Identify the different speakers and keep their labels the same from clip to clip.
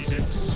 Speaker 1: physics.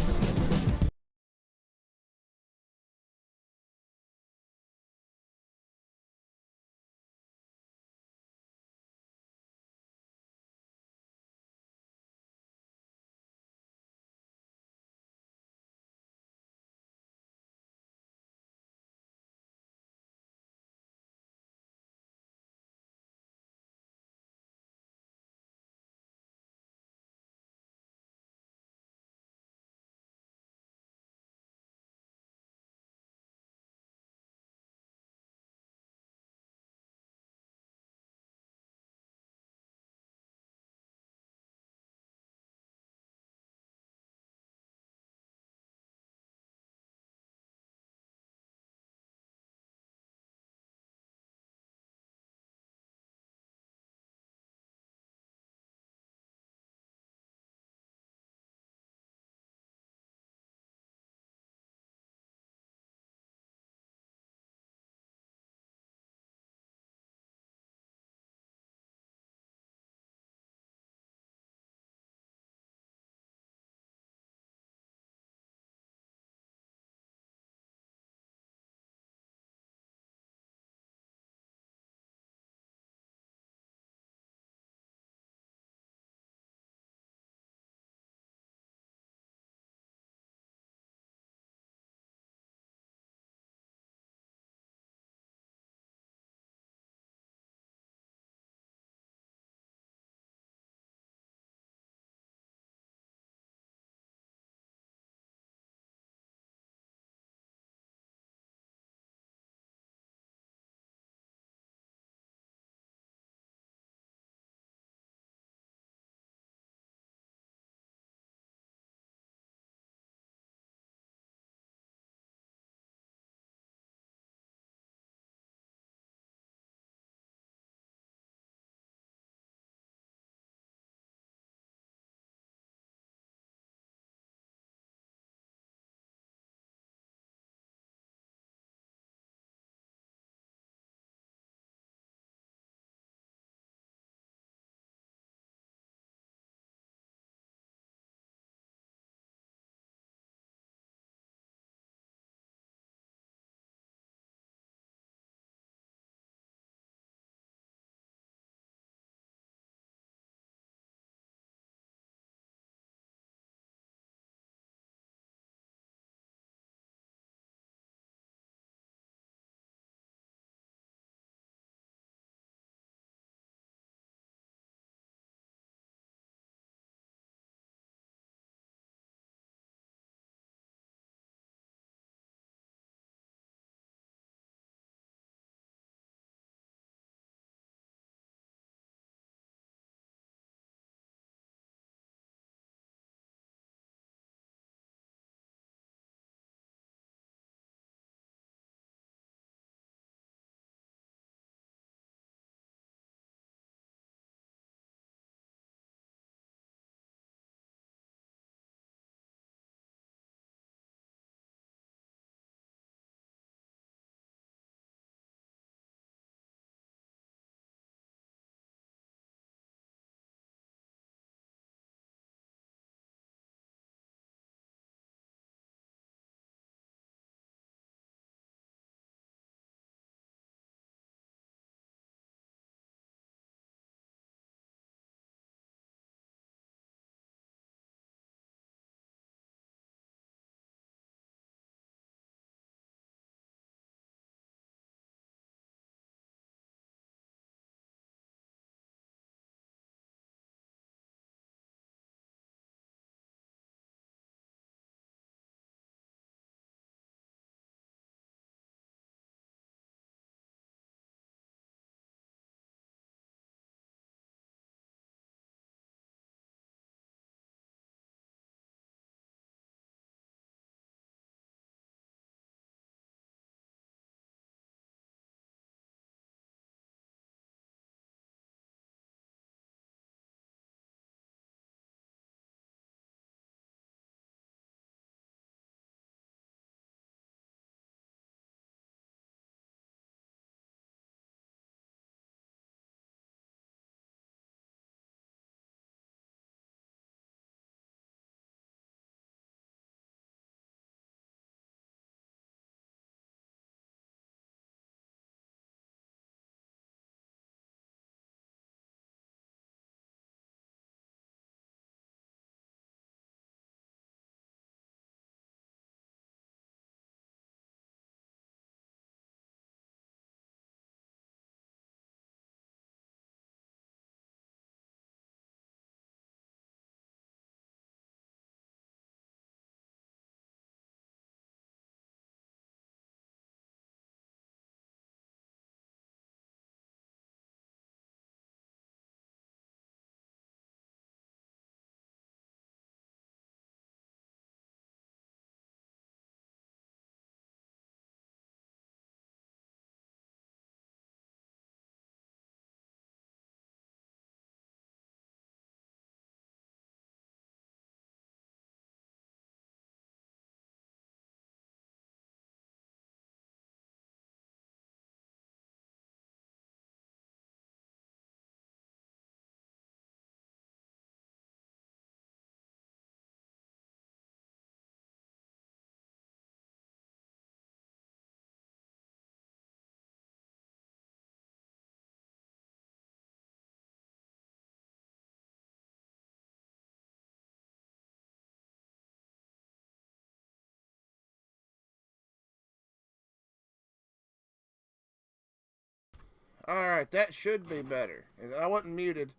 Speaker 1: Alright, that should be better. And I wasn't muted.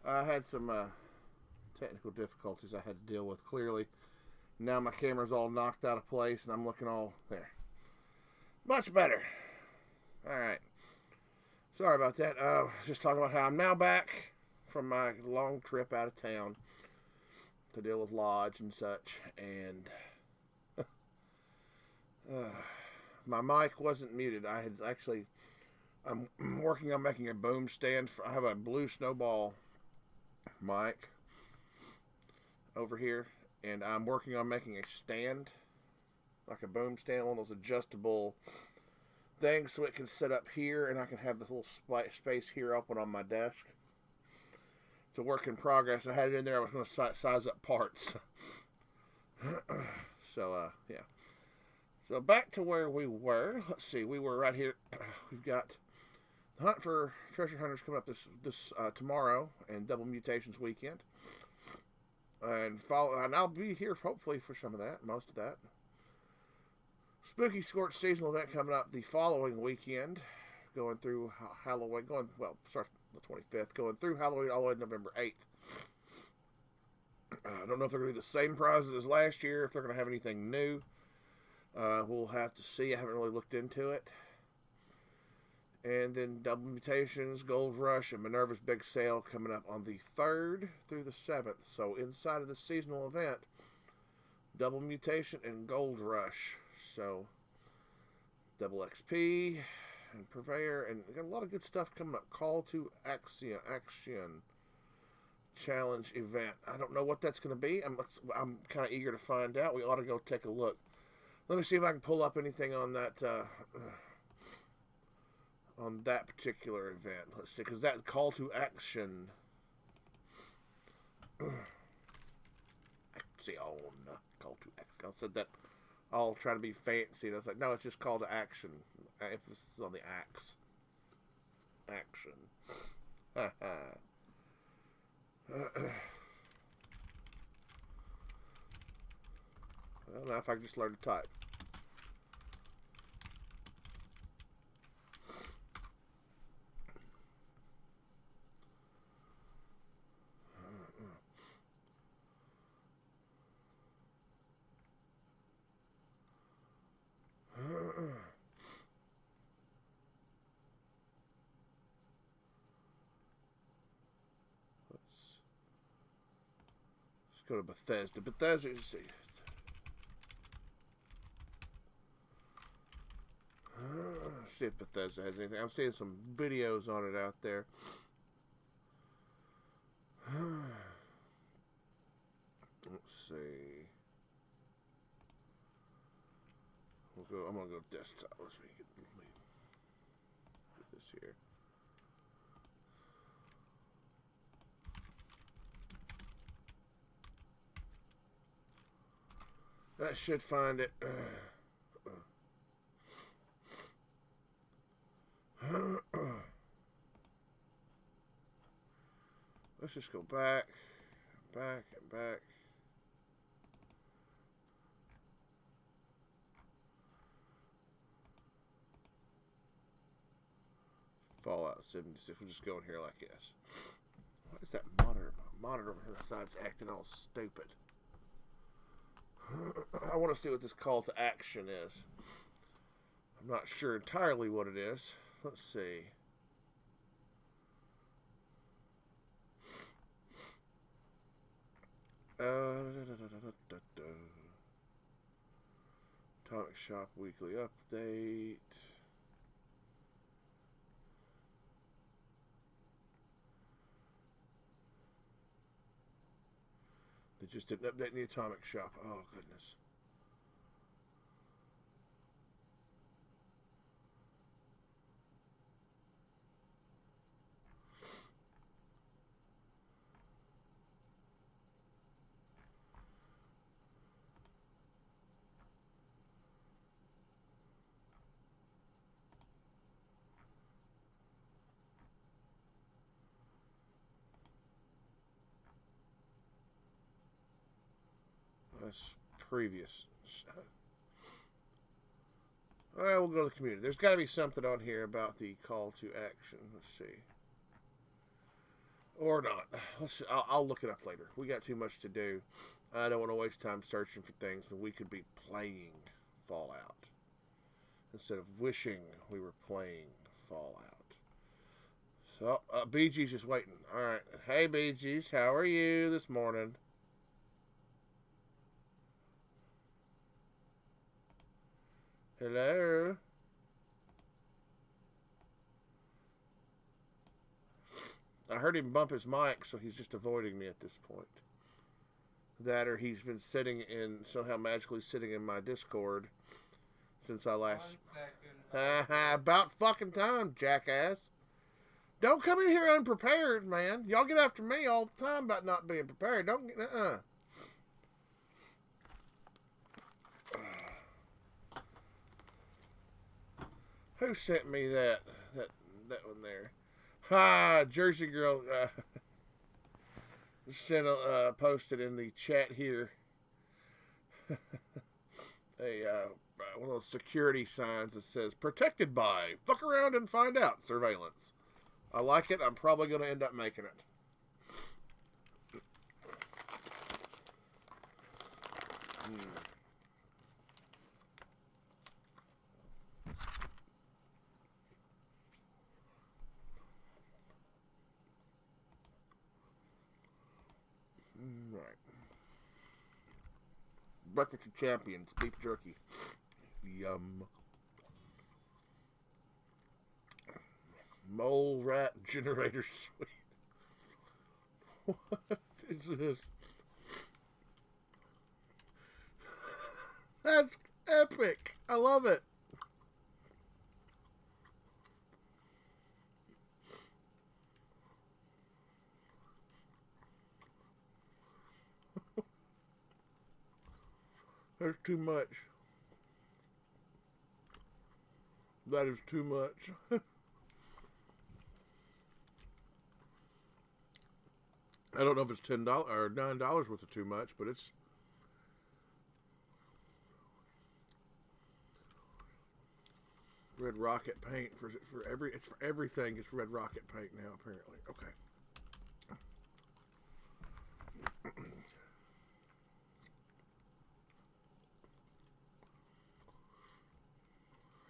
Speaker 1: I had some technical difficulties I had to deal with, clearly. Now my camera's all knocked out of place and I'm looking all there. Much better. Alright. Sorry about that. Just talking about how I'm now back from my long trip out of town to deal with Lodge and such. And my mic wasn't muted. I had actually... I'm working on making a boom stand. I have a blue Snowball mic over here, and I'm working on making a stand, like a boom stand, one of those adjustable things, so it can sit up here, and I can have this little space here open on my desk. It's a work in progress. I had it in there. I was going to size up parts. So, yeah. So back to where we were. Let's see. We were right here. We've got the Hunt for Treasure Hunters coming up this tomorrow, and Double Mutations weekend. And I'll be here hopefully for some of that, most of that. Spooky Scorch seasonal event coming up the following weekend, going through Halloween. Starts the 25th, going through Halloween all the way to November 8th. I don't know if they're going to do the same prizes as last year, if they're going to have anything new. We'll have to see. I haven't really looked into it. And then Double Mutations, Gold Rush, and Minerva's Big Sale coming up on the 3rd through the 7th. So inside of the seasonal event, Double Mutation and Gold Rush. So Double XP and Purveyor, and we got a lot of good stuff coming up. Call to Action Challenge event. I don't know what that's going to be. I'm kind of eager to find out. We ought to go take a look. Let me see if I can pull up anything on that particular event. Let's see, because that Call to Action. Call to Action. I said that all trying to be fancy. And I was like, no, it's just Call to Action. Emphasis on the axe. Action. I don't know if I can just learn to type. Let's go to Bethesda. Bethesda, you see. See if Bethesda has anything. I'm seeing some videos on it out there. Let's see. I'm gonna go desktop. Let's get this here. That should find it. Let's just go back, and back. Fallout 76. We'll just go in here like this. What is that monitor? My monitor over here on the side's acting all stupid. I want to see what this call to action is. I'm not sure entirely what it is. Let's see. Atomic Shop weekly update. They just didn't update the Atomic Shop. Oh, goodness. That's previous. Well, we'll go to the community. There's got to be something on here about the call to action. Let's see. Or not. I'll look it up later. We got too much to do. I don't want to waste time searching for things when we could be playing Fallout instead of wishing we were playing Fallout. So, BG's just waiting. All right. Hey, BG's, how are you this morning? Hello? I heard him bump his mic, so he's just avoiding me at this point. That or he's been somehow magically sitting in my Discord since I last... 1 second. About fucking time, jackass. Don't come in here unprepared, man. Y'all get after me all the time about not being prepared. Don't get... Who sent me that one there? Ha! Jersey Girl posted in the chat here one of those security signs that says "Protected by fuck around and find out surveillance." I like it. I'm probably going to end up making it. Right. Breakfast of Champions, beef jerky. Yum. Mole rat generator sweet. What is this? That's epic. I love it. There's too much. That is too much. I don't know if it's $10 or $9 worth of too much, but it's Red Rocket paint for everything. It's Red Rocket paint now, apparently. Okay.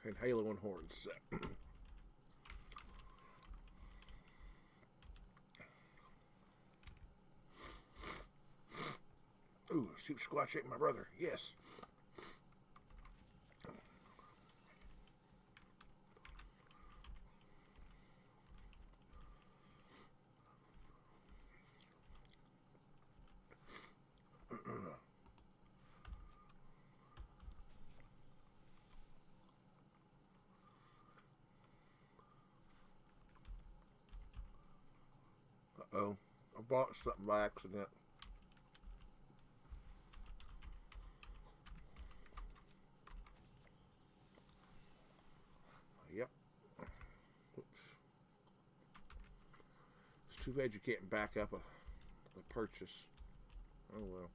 Speaker 1: And Halo and Horns set. Ooh, Soup Squatch ate my brother. Yes. Uh-oh. I bought something by accident. Yep. Oops. It's too bad you can't back up a purchase. Oh well.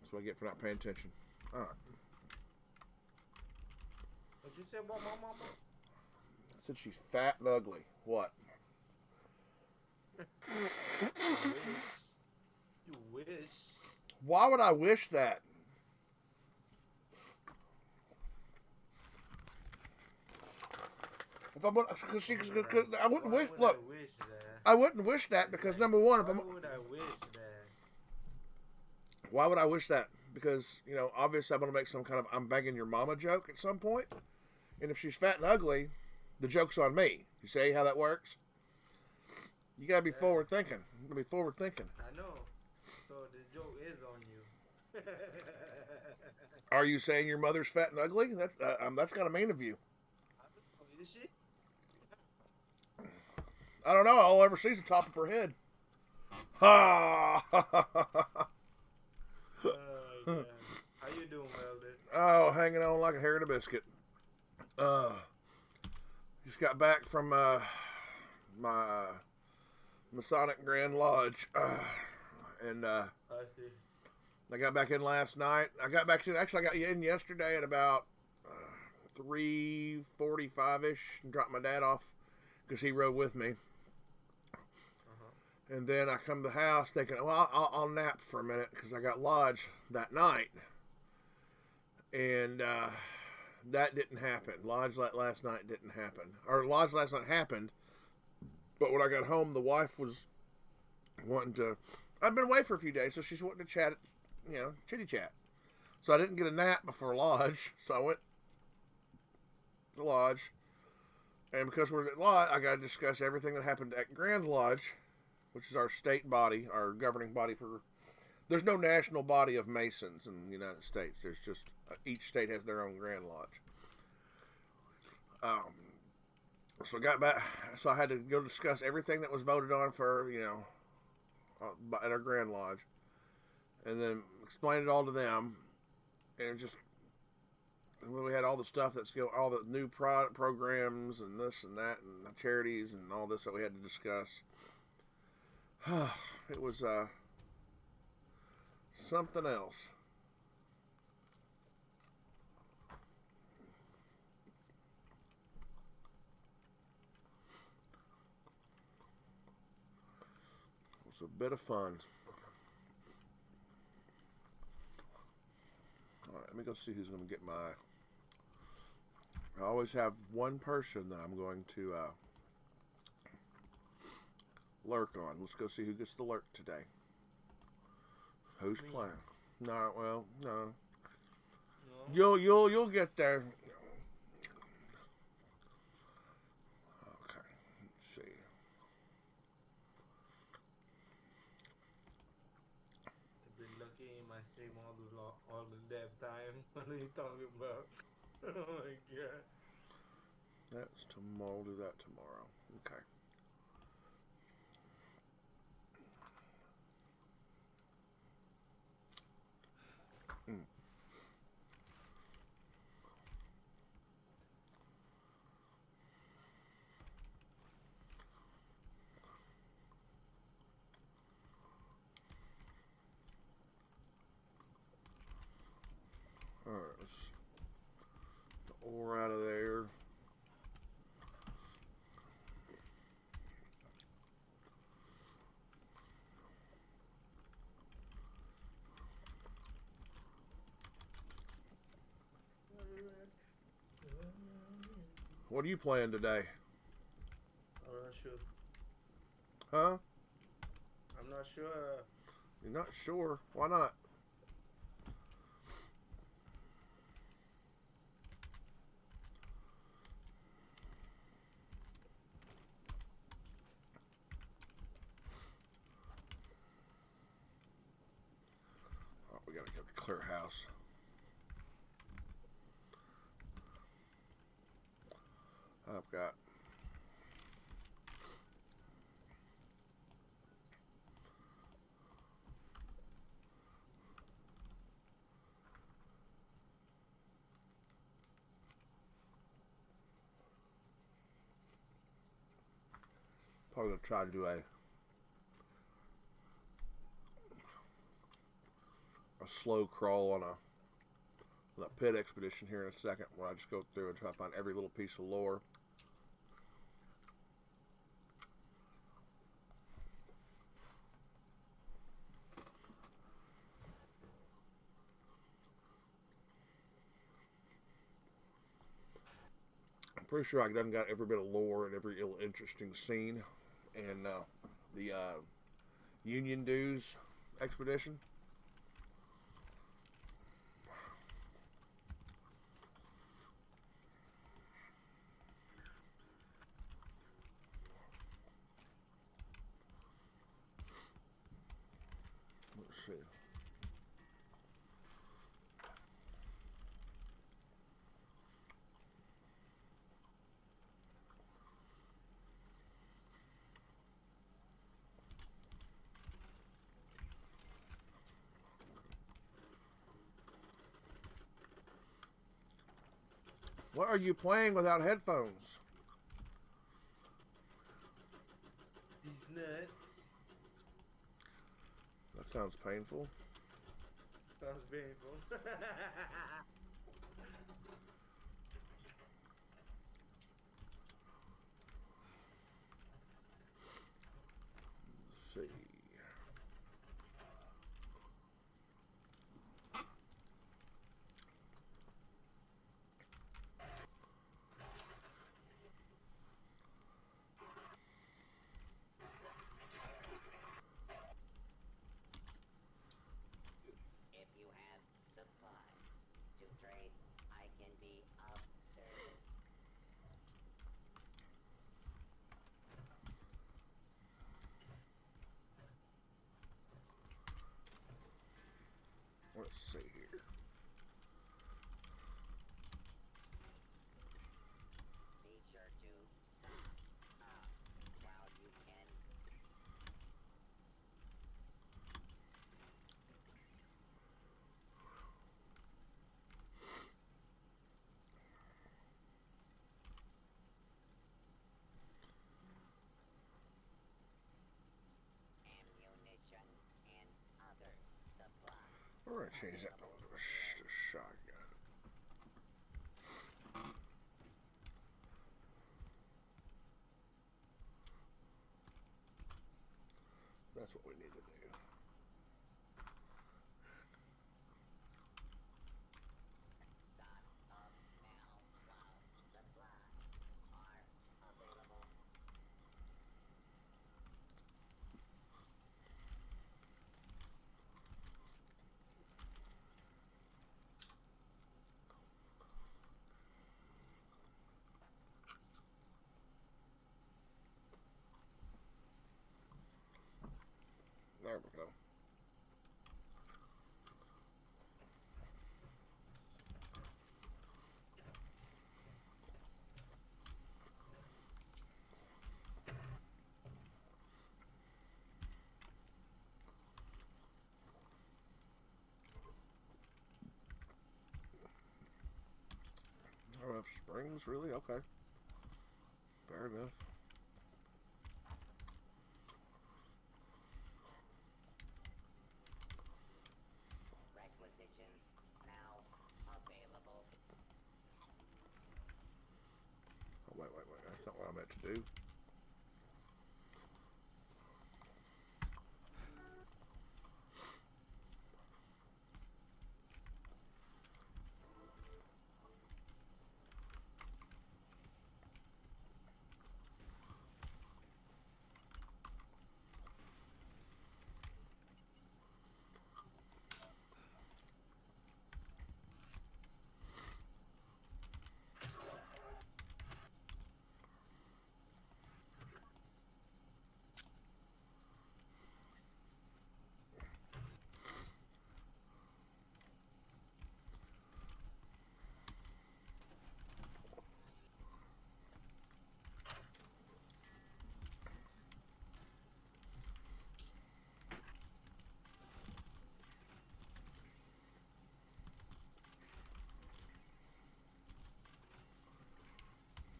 Speaker 1: That's what I get for not paying attention. Alright.
Speaker 2: What you said about my mama?
Speaker 1: I said she's fat and ugly. What?
Speaker 2: You wish.
Speaker 1: Why would I wish that? If I would, because I wouldn't wish. Look, I wouldn't wish that because number one,
Speaker 2: why would I wish that?
Speaker 1: Why would I wish that? Because obviously I'm gonna make some kind of "I'm banging your mama" joke at some point, and if she's fat and ugly, the joke's on me. You see how that works? You gotta be forward thinking. You gotta be forward thinking.
Speaker 2: I know. So the joke is on you.
Speaker 1: Are you saying your mother's fat and ugly? That's kind of mean of you.
Speaker 2: Is she?
Speaker 1: I don't know. All I ever see is the top of her head. Ha!
Speaker 2: How you doing, Weldon?
Speaker 1: Oh, hanging on like a hair in a biscuit. Just got back from my Masonic Grand Lodge, and
Speaker 2: I see.
Speaker 1: I got back in last night. I got in yesterday at about 3:45 ish, and dropped my dad off because he rode with me. And then I come to the house thinking, well, I'll nap for a minute because I got lodge that night. And that didn't happen. Lodge last night didn't happen. Or lodge last night happened, but when I got home, the wife was wanting to... I've been away for a few days, so she's wanting to chat, chitty chat. So I didn't get a nap before lodge, so I went to lodge. And because we're at lodge, I got to discuss everything that happened at Grand Lodge, which is our state body, our governing body for... There's no national body of Masons in the United States. There's just... each state has their own Grand Lodge. So I got back... So I had to go discuss everything that was voted on for, at our Grand Lodge. And then explain it all to them. And just... We had all the stuff that's going... All the new programs and this and that and the charities and all this that we had to discuss. It was something else. It was a bit of fun. All right, let me go see who's going to get my... I always have one person that I'm going to lurk on. Let's go see who gets the lurk today. Who's playing? No, well, no. You'll get there. Okay, let's see.
Speaker 2: I've been lucky in my stream all the damn time. What are you talking about? Oh my god.
Speaker 1: That's tomorrow. We'll do that tomorrow. Okay. Alright, let's get the ore out of there. What are you playing today?
Speaker 2: I'm not sure.
Speaker 1: Huh?
Speaker 2: I'm not sure.
Speaker 1: You're not sure? Why not? Oh, we gotta go clear house. I've got probably gonna try to do a slow crawl on a pit expedition here in a second, where I just go through and try to find every little piece of lore. I'm pretty sure I done got every bit of lore and every interesting scene in the Union Dues expedition. Let's see. What are you playing without headphones?
Speaker 2: He's nuts.
Speaker 1: That sounds painful.
Speaker 2: Sounds painful.
Speaker 1: Let's see here.
Speaker 3: Be sure to stop while you can. Ammunition and other supplies.
Speaker 1: We're gonna change that to a shotgun. That's what we need to do.
Speaker 3: Stock up now while supplies are available.
Speaker 1: There we go. Oh, enough springs, really? Okay. Fair enough.
Speaker 3: Requisitions now available.
Speaker 1: Oh, wait. That's not what I meant to do.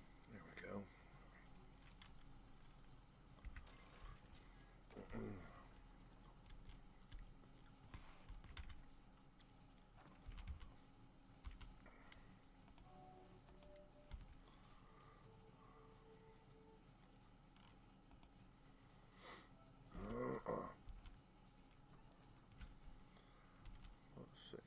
Speaker 1: There we go. Let's see.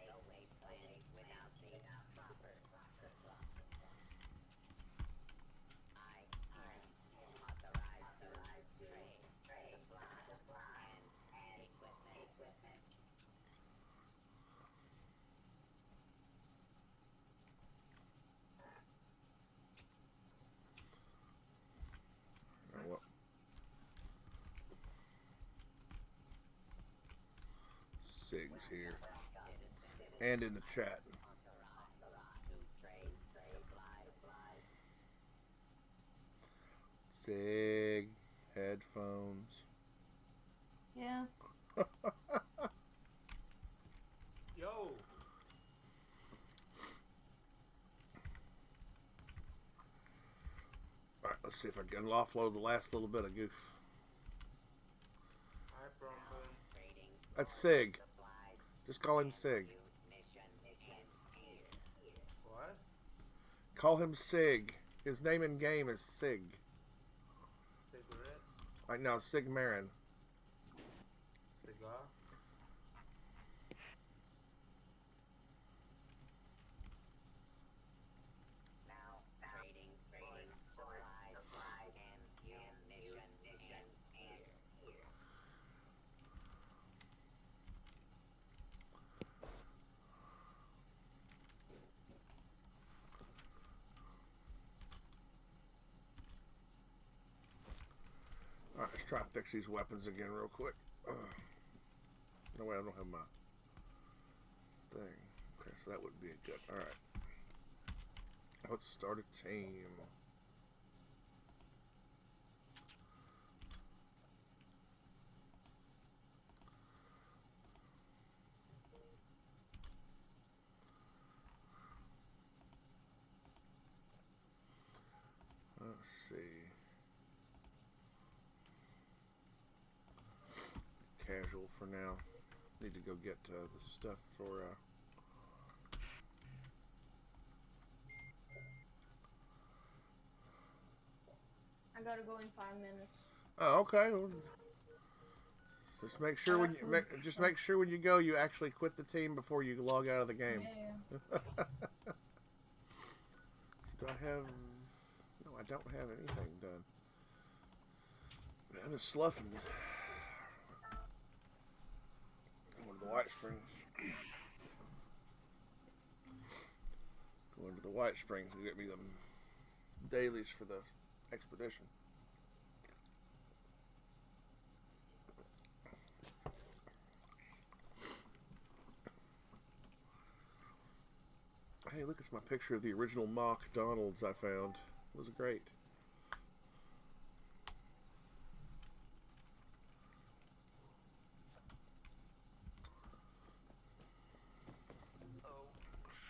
Speaker 3: Don't waste the wastelands without the proper supplies. I am authorized to trade supplies and equipment.
Speaker 1: Now what? Sig's here. And in the chat.
Speaker 3: Authorized to trade supplies.
Speaker 1: Sig. Headphones.
Speaker 4: Yeah.
Speaker 2: Yo,
Speaker 1: Alright, let's see if I can offload the last little bit of goof.
Speaker 2: hi Bromboom.
Speaker 3: Trading
Speaker 1: That's Sig.
Speaker 3: supplies.
Speaker 1: Just call him Sig.
Speaker 3: Munition and gear.
Speaker 2: What?
Speaker 1: Call him Sig. His name in game is Sig.
Speaker 2: Cigarette?
Speaker 1: No, Sig Marin.
Speaker 2: Cigar?
Speaker 3: Now trading supplies and ammunition and gear.
Speaker 1: try to fix these weapons again real quick. No way, I don't have my thing. Okay, so that wouldn't be a good. Alright. Let's start a team. Let's see. Casual for now. Need to go get the stuff for
Speaker 4: I gotta go in 5 minutes.
Speaker 1: Oh, okay. Well, just make sure when you make sure when you go, you actually quit the team before you log out of the game.
Speaker 4: Yeah.
Speaker 1: So do I have? No, I don't have anything done. Man, it's sloughing. Going to the White Springs. Going to the White Springs to get me them dailies for the expedition. Hey, look, it's my picture of the original mock Donald's I found. It was great.
Speaker 5: Oh,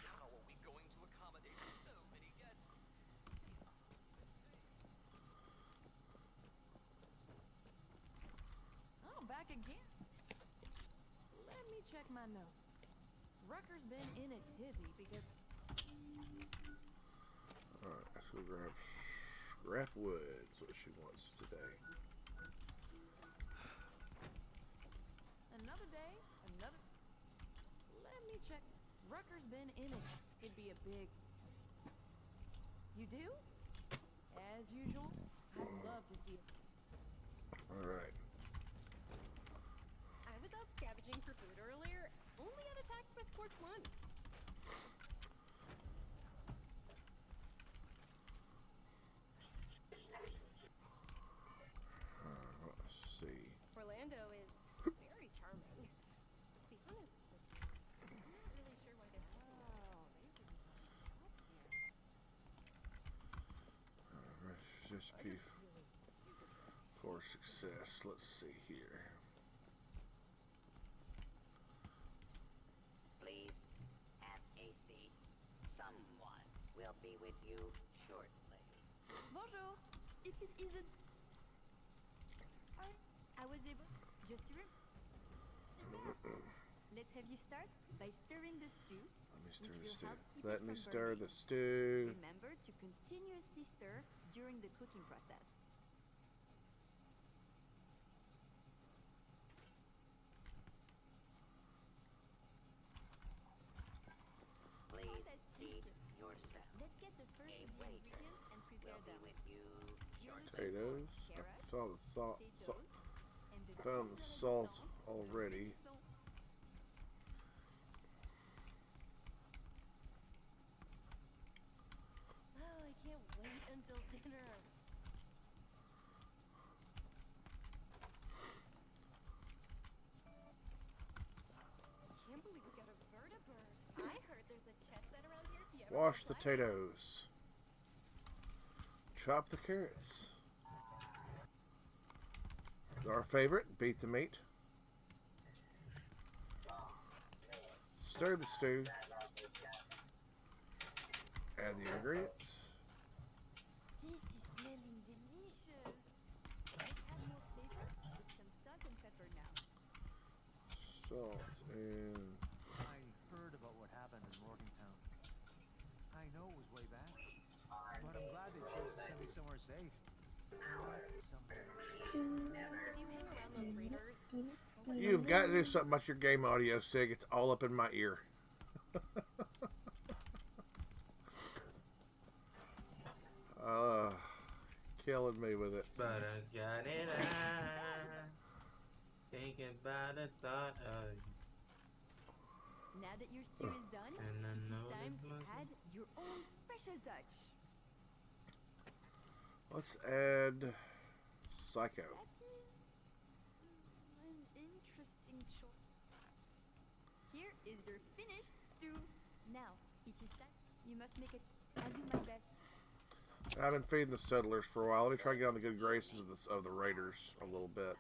Speaker 5: how are we going to accommodate so many guests?
Speaker 6: Oh, back again. Let me check my notes. Rucker's been in a tizzy because
Speaker 1: Alright, let's go grab scrap wood. That's what she wants today.
Speaker 6: another day, another. Let me check. Rucker's been in it. It'd be a big. You do? As usual, I'd love to see it.
Speaker 1: Alright.
Speaker 7: I was out scavenging for food earlier. Only got attacked by Scorch once.
Speaker 1: Let's see.
Speaker 7: Orlando is very charming. To be honest with you, I'm not really sure why they're doing this.
Speaker 1: Recipe for success. Let's see here.
Speaker 3: Please have a seat. Someone will be with you shortly.
Speaker 6: Bonjour. If it isn't. I was able. Just to Let's have you start by stirring the stew.
Speaker 1: Let me stir
Speaker 6: which
Speaker 1: the
Speaker 6: will
Speaker 1: stew.
Speaker 6: help keep
Speaker 1: Let
Speaker 6: it
Speaker 1: me
Speaker 6: from
Speaker 1: stir
Speaker 6: burning.
Speaker 1: the stew.
Speaker 6: Remember to continuously stir during the cooking process.
Speaker 3: Please
Speaker 6: Fantastic.
Speaker 3: seat yourself.
Speaker 6: Let's get the first
Speaker 3: A
Speaker 6: of the
Speaker 3: waiter
Speaker 6: ingredients and prepare
Speaker 3: Will be
Speaker 6: them.
Speaker 3: with you
Speaker 6: You're
Speaker 3: shortly.
Speaker 6: looking
Speaker 1: Potatoes.
Speaker 6: for
Speaker 1: I
Speaker 6: carrots,
Speaker 1: saw the salt.
Speaker 6: potatoes, and the
Speaker 1: Found the
Speaker 6: crème de
Speaker 1: salt
Speaker 6: résistance
Speaker 1: already.
Speaker 6: so
Speaker 7: Oh, I can't wait until dinner. Can't believe we got a vertibird. I heard there's a chess set around here if you ever
Speaker 1: Wash the
Speaker 7: want to play.
Speaker 1: potatoes. Chop the carrots. Our favorite, beat the meat. Stir the stew. Add the ingredients.
Speaker 6: This is smelling delicious. Let's add more flavor with some salt and pepper now.
Speaker 1: Salt and
Speaker 8: I heard about what happened in Morgantown. I know it was way back, but I'm glad they chose to send me somewhere safe.
Speaker 7: If you hang around those raiders,
Speaker 1: you've got to do something about your game audio, Sig. It's all up in my ear. Killing me with it.
Speaker 2: But I got it out. Thinking about the thought of you.
Speaker 6: Now that your stew is done,
Speaker 2: And I
Speaker 6: it
Speaker 2: know
Speaker 6: is time
Speaker 2: it
Speaker 6: to
Speaker 2: must-
Speaker 6: add your own special touch.
Speaker 1: Let's add Psycho.
Speaker 6: That is interesting choice. Here is your finished stew. Now, it is time. You must make it. I'll do my best.
Speaker 1: I've been feeding the settlers for a while. Let me try to get on the good graces of the raiders a little bit.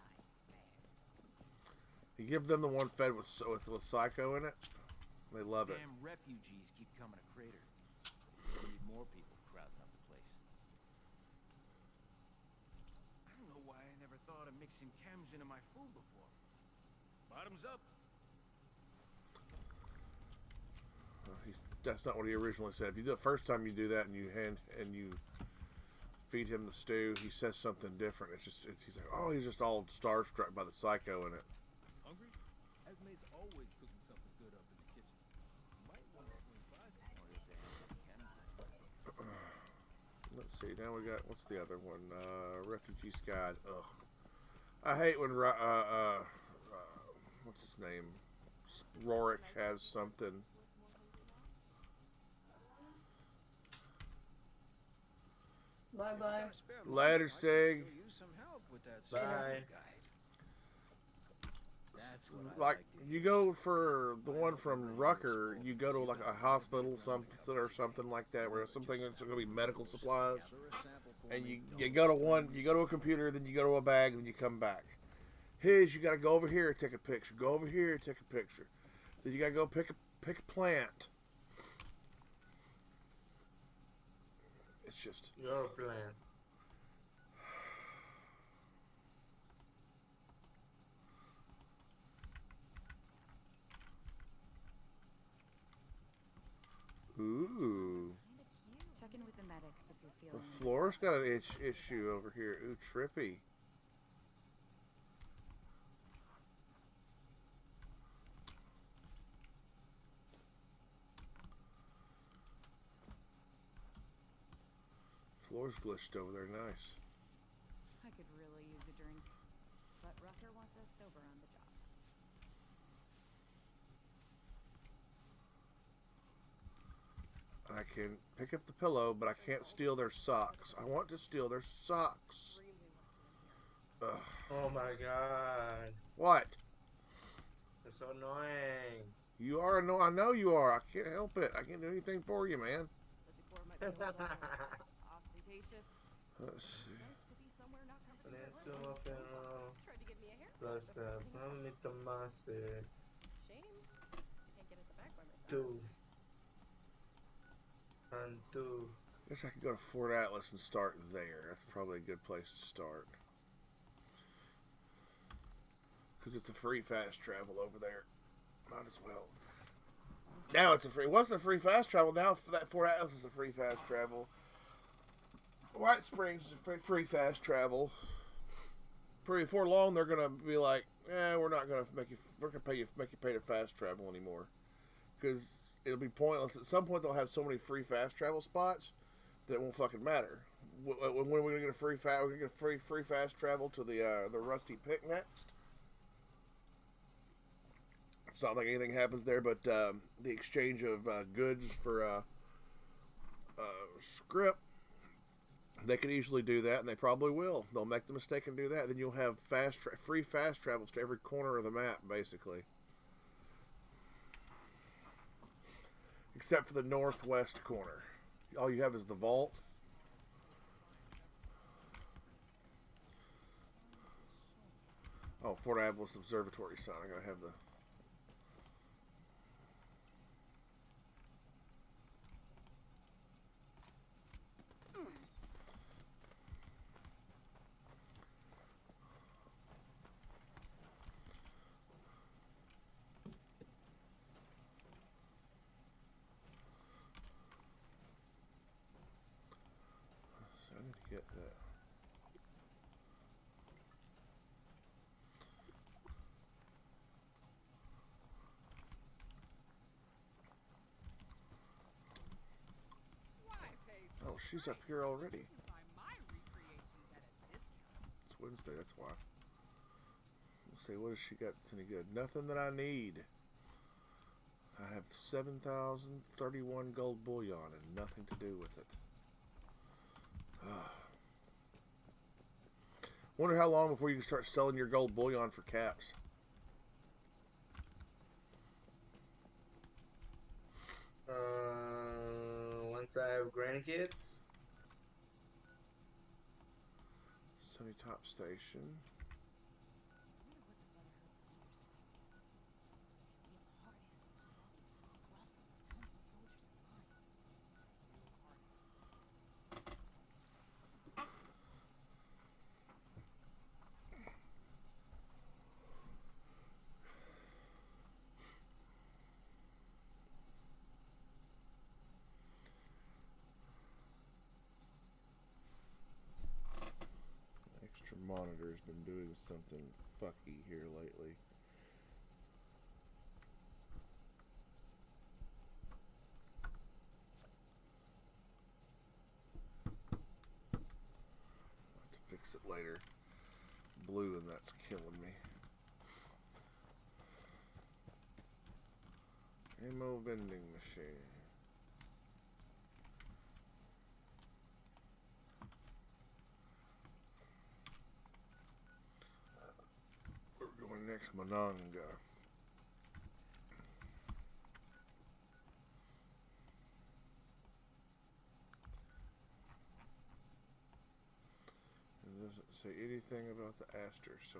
Speaker 1: You give them the one fed with Psycho in it, they love it.
Speaker 9: Damn refugees keep coming to Crater. We need more people crowding up the place. I don't know why I never thought of mixing chems into my food before. Bottoms up.
Speaker 1: That's not what he originally said. If you do it first time you do that and you feed him the stew, he says something different. He's like, oh, he's just all starstruck by the Psycho in it.
Speaker 9: Hungry? Esme's always cooking something good up in the kitchen. Might want to swing by some more if they have chems.
Speaker 1: Let's see. Now we got, what's the other one? Refugee's Guide. Ugh. I hate when what's his name? Rorik has something.
Speaker 4: Bye bye.
Speaker 1: Later, Sig.
Speaker 2: Bye.
Speaker 1: Like, you go for the one from Rucker, you go to like a hospital or something like that, where something that's going to be medical supplies, and you go to a computer, then you go to a bag, then you come back. His, you got to go over here and take a picture. Go over here and take a picture. Then you got to go pick a plant. It's just
Speaker 2: Your plan.
Speaker 1: ooh.
Speaker 6: Check in with the medics if you're
Speaker 1: The
Speaker 6: feeling.
Speaker 1: floor's got an issue over here. Ooh, trippy. Floor's glitched over there. Nice.
Speaker 6: I could really use a drink, but Rucker wants us sober on the job.
Speaker 1: I can pick up the pillow, but I can't steal their socks. I want to steal their socks. Ugh.
Speaker 2: Oh my god.
Speaker 1: What?
Speaker 2: You're so annoying.
Speaker 1: You are annoying. I know you are. I can't help it. I can't do anything for you, man.
Speaker 6: But the Corps might be a little ostentatious.
Speaker 1: Let's see.
Speaker 6: Nice to be somewhere not custom
Speaker 2: Neto
Speaker 6: religious.
Speaker 2: Fenro.
Speaker 7: Tried to give me a haircut.
Speaker 2: Plus
Speaker 7: but
Speaker 2: Mami Tomase.
Speaker 7: shame. I can't get at the back by myself.
Speaker 2: 2. And 2.
Speaker 1: Guess I could go to Fort Atlas and start there. That's probably a good place to start. Because it's a free fast travel over there. Might as well. Now it's a free... It wasn't a free fast travel. Now that Fort Atlas is a free fast travel. White Springs is a free fast travel. Pretty before long, they're gonna be like, we're not gonna make you... We're gonna make you pay to fast travel anymore. Because it'll be pointless. At some point, they'll have so many free fast travel spots that it won't fucking matter. When are we gonna get a free fast? We're gonna get a free fast travel to the Rusty Pick next. It's not like anything happens there, but the exchange of goods for script, they can easily do that, and they probably will. They'll make the mistake and do that. Then you'll have free fast travels to every corner of the map, basically. Except for the northwest corner. All you have is the vault. Oh, Fort Atlas Observatory sign. I gotta have the... I need to get that.
Speaker 10: Why pay
Speaker 1: Oh, she's up here already.
Speaker 10: buy my recreations at a discount?
Speaker 1: It's Wednesday, that's why. Let's see, what has she got that's any good? Nothing that I need. I have 7,031 gold bullion and nothing to do with it. Wonder how long before you can start selling your gold bullion for caps.
Speaker 2: Once I have grandkids.
Speaker 1: Sunny Top Station. Extra monitor's been doing something fucky here lately. I'll have to fix it later. Blue, and that's killing me. Ammo vending machine. We're going next Mononga. It doesn't say anything about the Aster, so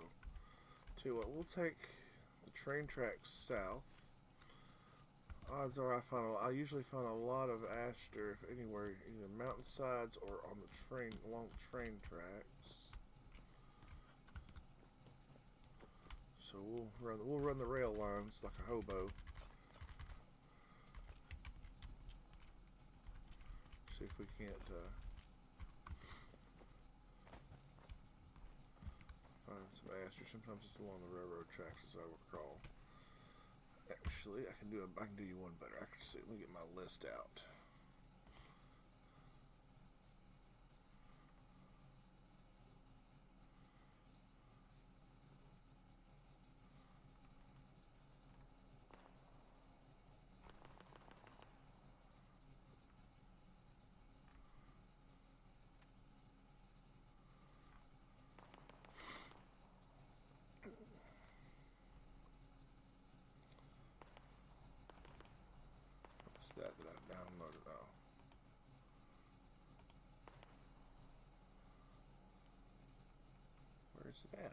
Speaker 1: tell you what, we'll take the train tracks south. Odds are I usually find a lot of Aster, if anywhere, either mountainsides or on the train, along the train tracks. So we'll run the rail lines like a hobo. See if we can't find some Aster. Sometimes it's along the railroad tracks, as I recall. Actually, I can do you one better. I can see. Let me get my list out. That I downloaded. Oh. Where is it at?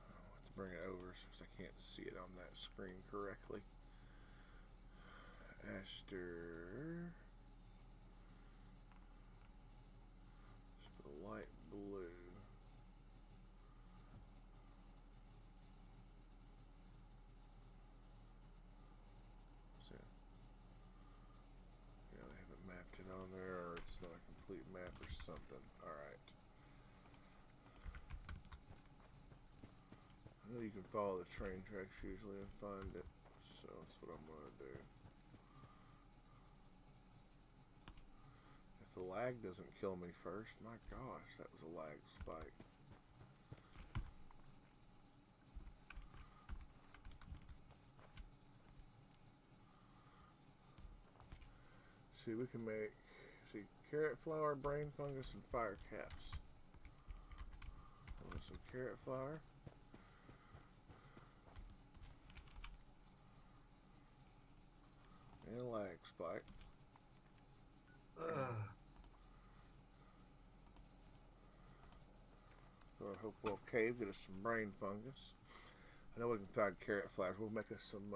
Speaker 1: I'll have to bring it over since I can't see it on that screen correctly. Aster. It's the light blue. On there, or it's not a complete map or something. Alright. I know you can follow the train tracks usually and find it, so that's what I'm going to do. If the lag doesn't kill me first, my gosh, that was a lag spike. See, we can make, carrot flower, brain fungus, and fire caps. Some carrot flower. And lag spike. So I hope we'll cave, get us some brain fungus. I know we can find carrot flowers. We'll make us some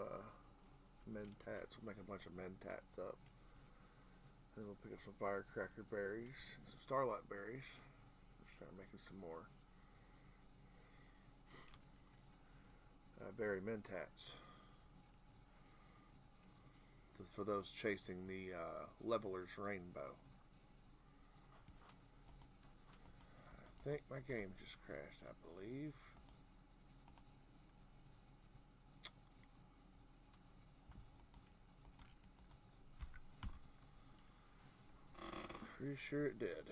Speaker 1: mentats. We'll make a bunch of mentats up. Then we'll pick up some firecracker berries and some starlight berries. We'll start making some more berry mentats. For those chasing the leveler's rainbow. I think my game just crashed, I believe. Pretty sure it did.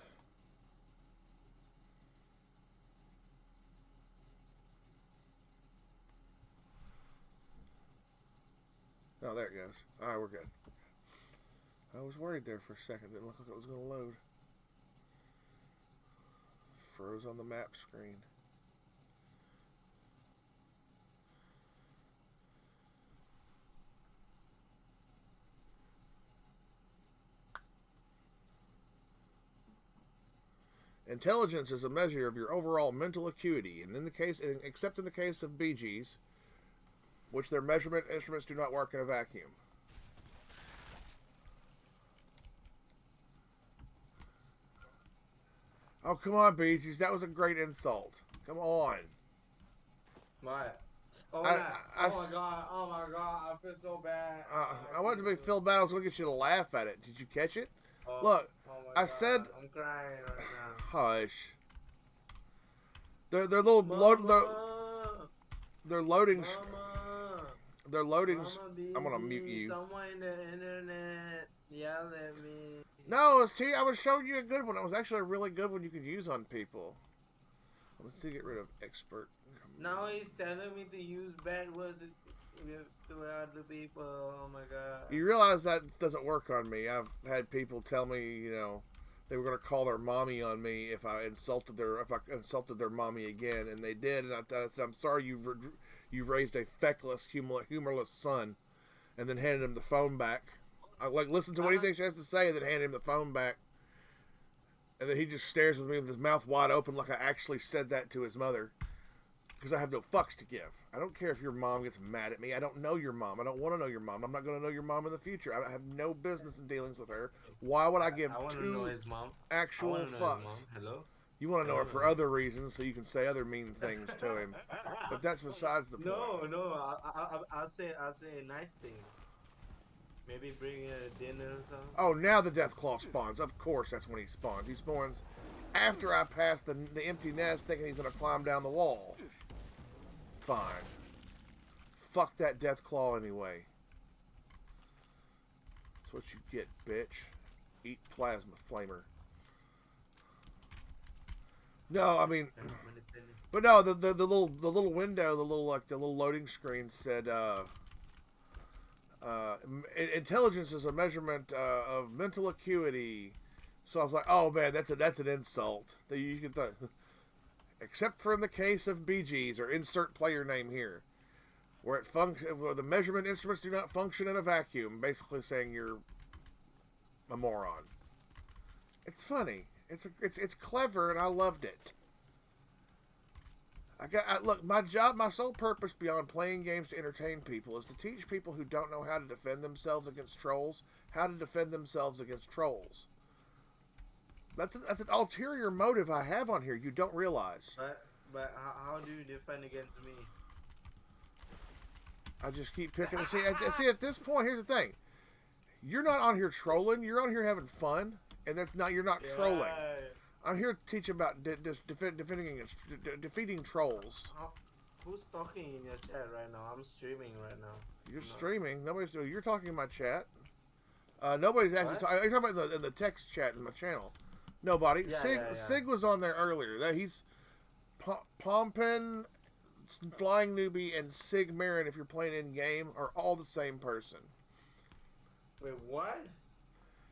Speaker 1: Oh, there it goes. Alright, we're good. I was worried there for a second. Didn't look like it was going to load. Froze on the map screen. Intelligence is a measure of your overall mental acuity, and except in the case of BGs, which their measurement instruments do not work in a vacuum. Oh, come on, BGs. That was a great insult. Come on.
Speaker 2: What? Oh,
Speaker 1: I-
Speaker 2: oh my god! Oh my god! I feel so bad.
Speaker 1: I want it to be Phil Battles. I was going to get you to laugh at it. Did you catch it?
Speaker 2: Oh,
Speaker 1: Look,
Speaker 2: oh my
Speaker 1: I
Speaker 2: God,
Speaker 1: said...
Speaker 2: I'm crying right now.
Speaker 1: Hush. They're little they're loading.
Speaker 2: Mama,
Speaker 1: They're loading.
Speaker 2: Mama,
Speaker 1: I'm gonna
Speaker 2: baby,
Speaker 1: mute you.
Speaker 2: Someone in the internet yell at me.
Speaker 1: No, I was showing you a good one. It was actually a really good one you could use on people. Let's see, get rid of expert.
Speaker 2: Now he's telling me to use bad words to other people. Oh my god.
Speaker 1: You realize that doesn't work on me. I've had people tell me, they were going to call their mommy on me if I insulted their mommy again, and they did. And I said, I'm sorry you raised a feckless, humorless son, and then handed him the phone back. I listened to what he thinks she has to say, and then handed him the phone back. And then he just stares at me with his mouth wide open like I actually said that to his mother. Because I have no fucks to give. I don't care if your mom gets mad at me. I don't know your mom. I don't want to know your mom. I'm not going to know your mom in the future. I have no business in dealings with her. Why would I give
Speaker 2: know his mom.
Speaker 1: actual fucks?
Speaker 2: Hello?
Speaker 1: You want to know her for other reasons so you can say other mean things to him. But that's besides the point.
Speaker 2: No. I'll say nice things. Maybe bring a dinner or something.
Speaker 1: Oh, now the Deathclaw spawns. Of course, that's when he spawns. He spawns after I pass the empty nest, thinking he's going to climb down the wall. Fine. Fuck that Deathclaw anyway. That's what you get, bitch. Eat plasma flamer. No, I mean, but no, the little window, the little loading screen said, intelligence is a measurement of mental acuity. So I was like, oh man, that's an insult. That you could, except for in the case of BGs, or insert player name here, where the measurement instruments do not function in a vacuum. Basically saying you're a moron. It's funny. It's clever, and I loved it. Look, my sole purpose beyond playing games to entertain people is to teach people who don't know how to defend themselves against trolls how to defend themselves against trolls. That's an ulterior motive I have on here. You don't realize.
Speaker 2: But how do you defend against me?
Speaker 1: I just keep picking. See, at this point, here's the thing. You're not on here trolling. You're on here having fun, and you're not trolling. I'm here to teach about defeating trolls.
Speaker 2: Who's talking in your chat right now? I'm streaming right now.
Speaker 1: You're streaming. Nobody's doing. You're talking in my chat. Nobody's actually talking. You're talking about in the text chat in my channel. Nobody. Sig was on there earlier. That he's Pompin, Flying Newbie, and Sig Marin. If you're playing in game, are all the same person.
Speaker 2: Wait, what?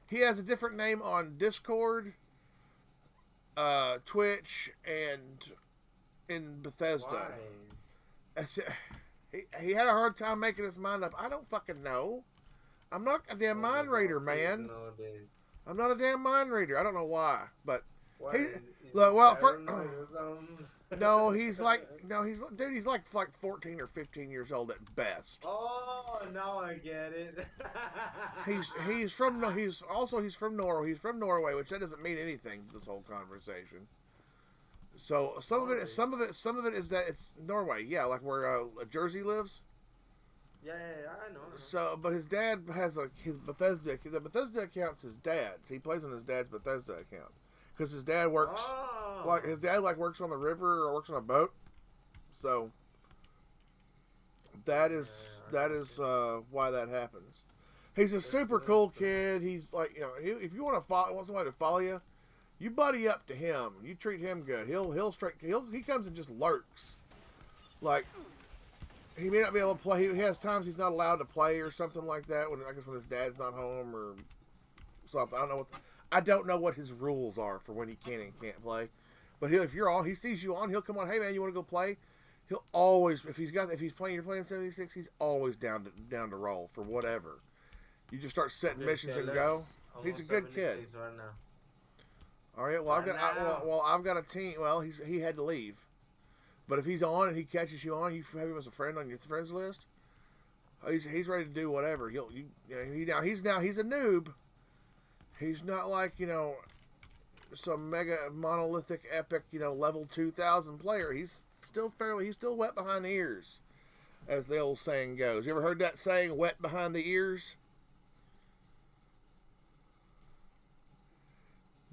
Speaker 1: He has a different name on Discord, Twitch, and in Bethesda.
Speaker 2: Why?
Speaker 1: He had a hard time making his mind up. I don't fucking know. I'm not a damn mind reader, man.
Speaker 2: Nowadays.
Speaker 1: I'm not a damn mind reader. I don't know why, but he's like 14 or 15 years old at best.
Speaker 2: Oh, now I get it.
Speaker 1: he's from Norway. He's from Norway, which that doesn't mean anything to this whole conversation. So some of it is that it's Norway, yeah, like where Jersey lives.
Speaker 2: Yeah, I know.
Speaker 1: So, but his dad has his Bethesda. The Bethesda account's his dad's. He plays on his dad's Bethesda account because his dad works works on the river or works on a boat. So that is why that happens. He's a super cool kid. He's like, if you want somebody to follow you, you buddy up to him. You treat him good. He comes and just lurks. Like, he may not be able to play. He has times he's not allowed to play or something like that. When his dad's not home or something. I don't know what his rules are for when he can and can't play. But he sees you on, he'll come on. Hey man, you want to go play? He'll always, if you're playing 76, he's always down to roll for whatever. You just start setting missions and go. He's a good kid.
Speaker 2: Right now.
Speaker 1: All right. Well, I've got a team. Well, he had to leave. But if he's on and he catches you on, you have him as a friend on your friends list. He's ready to do whatever. He's a noob. He's not like some mega monolithic epic level 2000 player. He's still wet behind the ears, as the old saying goes. You ever heard that saying, wet behind the ears?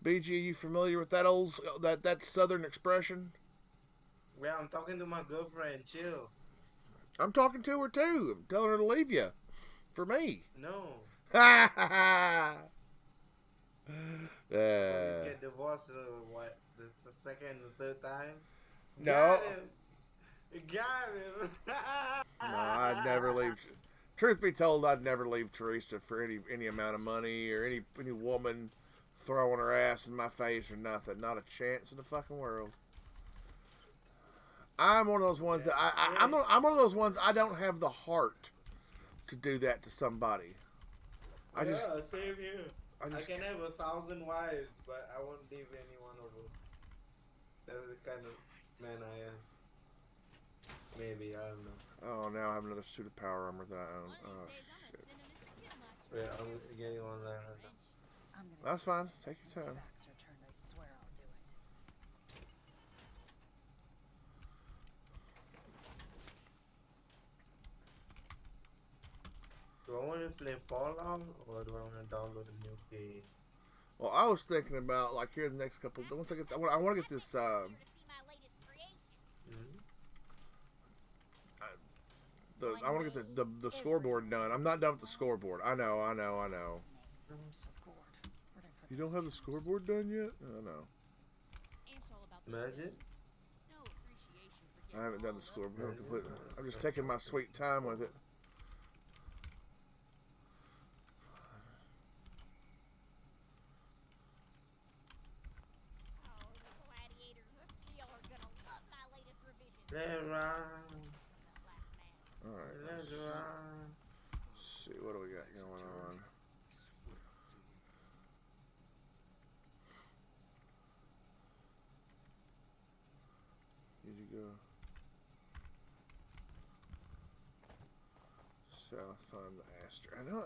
Speaker 1: BG, you familiar with that southern expression?
Speaker 2: Well, I'm talking to my girlfriend. Chill.
Speaker 1: I'm talking to her too. I'm telling her to leave you for me.
Speaker 2: No.
Speaker 1: Ha ha ha.
Speaker 2: We get divorced. What? This is the second or third time?
Speaker 1: No.
Speaker 2: Got him. You got him.
Speaker 1: No, I'd never leave. Truth be told, I'd never leave Teresa for any amount of money or any woman throwing her ass in my face or nothing. Not a chance in the fucking world. I'm one of those ones I'm one of those ones I don't have the heart to do that to somebody.
Speaker 2: Same here. I can have 1,000 wives, but I won't leave any one of them. That's the kind of man I am. Maybe, I don't know.
Speaker 1: Oh, now I have another suit of power armor that I own. Oh, shit.
Speaker 2: Wait, I'm getting one there.
Speaker 1: That's fine. Take your time.
Speaker 2: Do I want to play Fallout or do I want to download a new game?
Speaker 1: Well, I was thinking about like here the next couple. Once I want to get this. I want to get the scoreboard done. I'm not done with the scoreboard. I know.
Speaker 7: I'm so bored.
Speaker 1: You don't have the scoreboard done yet? Oh, no.
Speaker 2: Imagine.
Speaker 1: I haven't done the scoreboard completely. I'm just taking my sweet time with it. Alright. Let's see, what do we got going on? Need to go south, find the Aster. I know.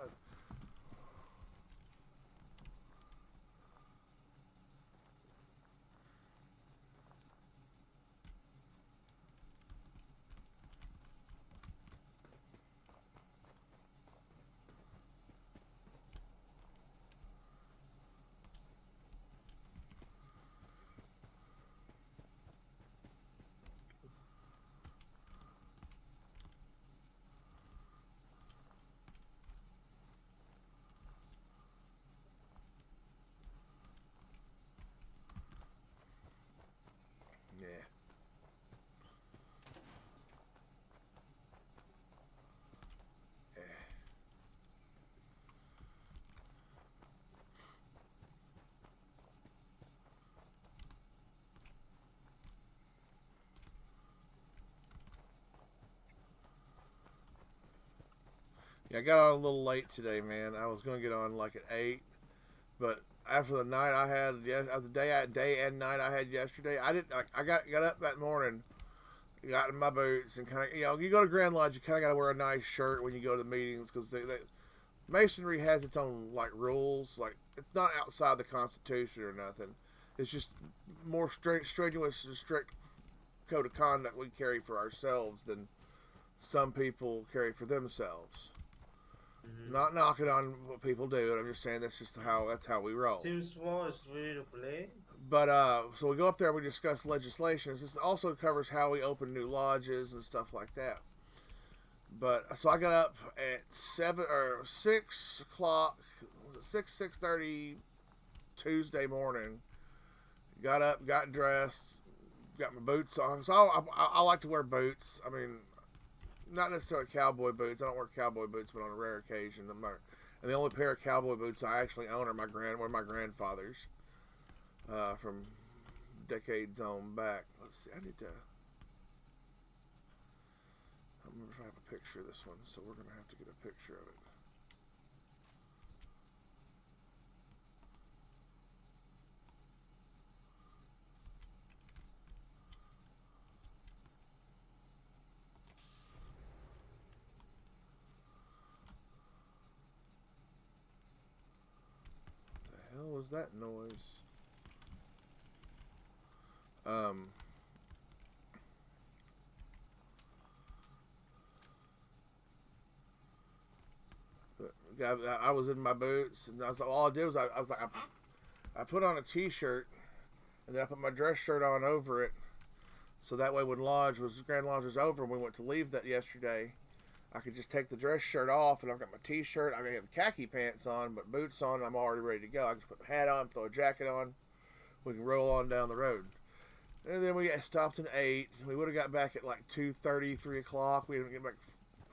Speaker 1: Yeah. Yeah, I got on a little late today, man. I was gonna get on like at 8, but after the night I had, the day and night I had yesterday, I got up that morning, got in my boots, and kind of, you go to Grand Lodge, you kind of got to wear a nice shirt when you go to the meetings, because Masonry has its own like rules. Like, it's not outside the Constitution or nothing. It's just more strenuous and strict code of conduct we carry for ourselves than some people carry for themselves. Mm-hmm. Not knocking on what people do, I'm just saying that's how we roll.
Speaker 2: Team Small is ready to play.
Speaker 1: But so we go up there and we discuss legislation. This also covers how we open new lodges and stuff like that. But so I got up at 6 o'clock, 6:30 Tuesday morning. Got up, got dressed, got my boots on. So I like to wear boots. I mean, not necessarily cowboy boots. I don't wear cowboy boots, but on a rare occasion. And the only pair of cowboy boots I actually own are my grandfather's from decades on back. Let's see. I don't remember if I have a picture of this one, so we're gonna have to get a picture of it. was that noise? I was in my boots, and all I did was I put on a t-shirt, and then I put my dress shirt on over it, so that way when Grand Lodge was over and we went to leave that yesterday, I could just take the dress shirt off, and I've got my t-shirt. I have khaki pants on, but boots on, and I'm already ready to go. I can put my hat on, throw a jacket on, we can roll on down the road. And then we got stopped at 8. We would have got back at like 2:30, 3 o'clock. We didn't get back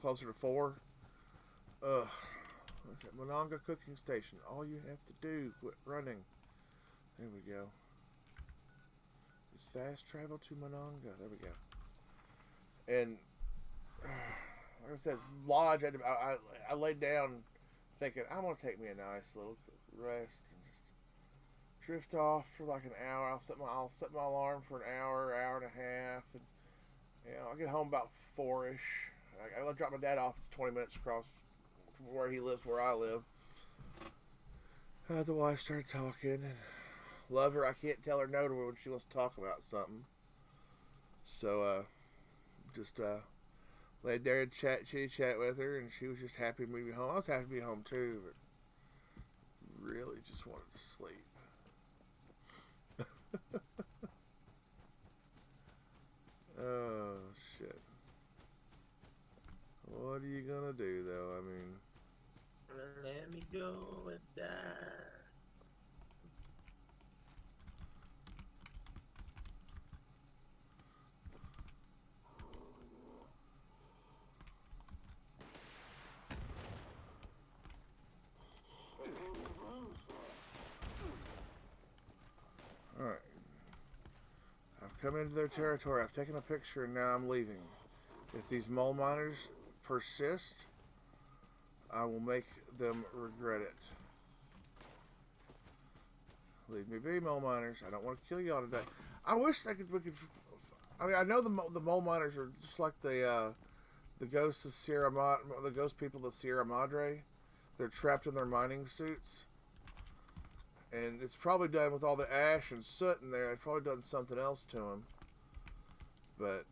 Speaker 1: closer to 4. Ugh. Monongah Cooking Station. All you have to do, quit running. There we go. It's fast travel to Monongah. There we go. And like I said, Lodge. I laid down, thinking I'm gonna take me a nice little rest and just drift off for like an hour. I'll set my alarm for an hour, hour and a half, and I'll get home about 4-ish. I drop my dad off. It's 20 minutes across from where he lives, where I live. The wife started talking, and love her. I can't tell her no to her when she wants to talk about something. So just laid there and chitty chat with her, and she was just happy to be home. I was happy to be home too, but really just wanted to sleep. Oh shit! What are you gonna do though? I mean,
Speaker 2: let me go and die.
Speaker 1: Alright. I've come into their territory. I've taken a picture and now I'm leaving. If these mole miners persist, I will make them regret it. Leave me be, mole miners. I don't want to kill y'all today. I wish we could. I mean, I know the mole miners are just like the ghosts of the ghost people of Sierra Madre. They're trapped in their mining suits. And it's probably done with all the ash and soot in there. It's probably done something else to them. But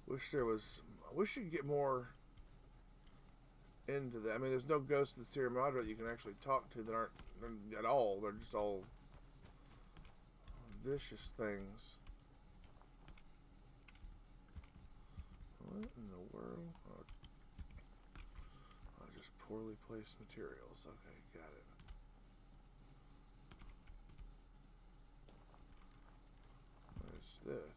Speaker 1: I wish you could get more into that. I mean, there's no ghosts of the Sierra Madre that you can actually talk to that aren't at all. They're just all vicious things. What in the world? Oh, just poorly placed materials. Okay, got it. What is this?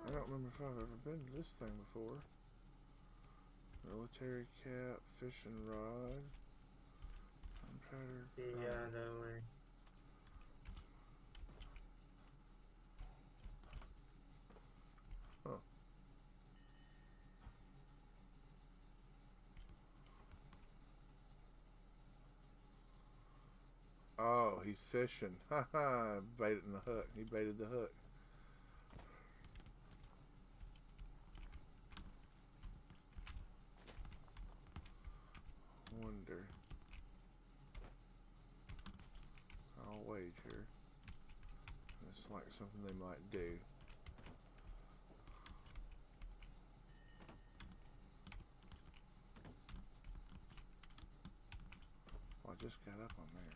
Speaker 1: I don't remember if I've ever been to this thing before. Military cap, fishing rod.
Speaker 2: Yeah, that way.
Speaker 1: Huh. Oh, he's fishing. Ha ha, baited in the hook. He baited the hook. Wonder. I'll wager. It's like something they might do. Well, I just got up on there.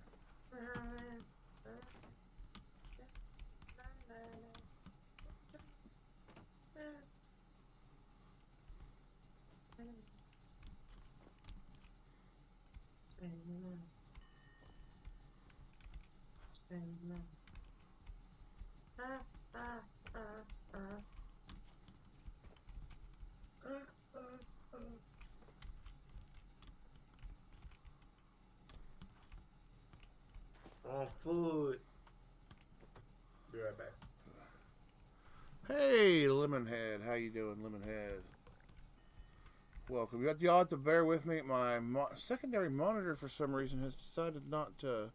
Speaker 2: On food. Be right back.
Speaker 1: Hey, Lemonhead. How you doing, Lemonhead? welcome. Y'all have to bear with me. My secondary monitor, for some reason, has decided not to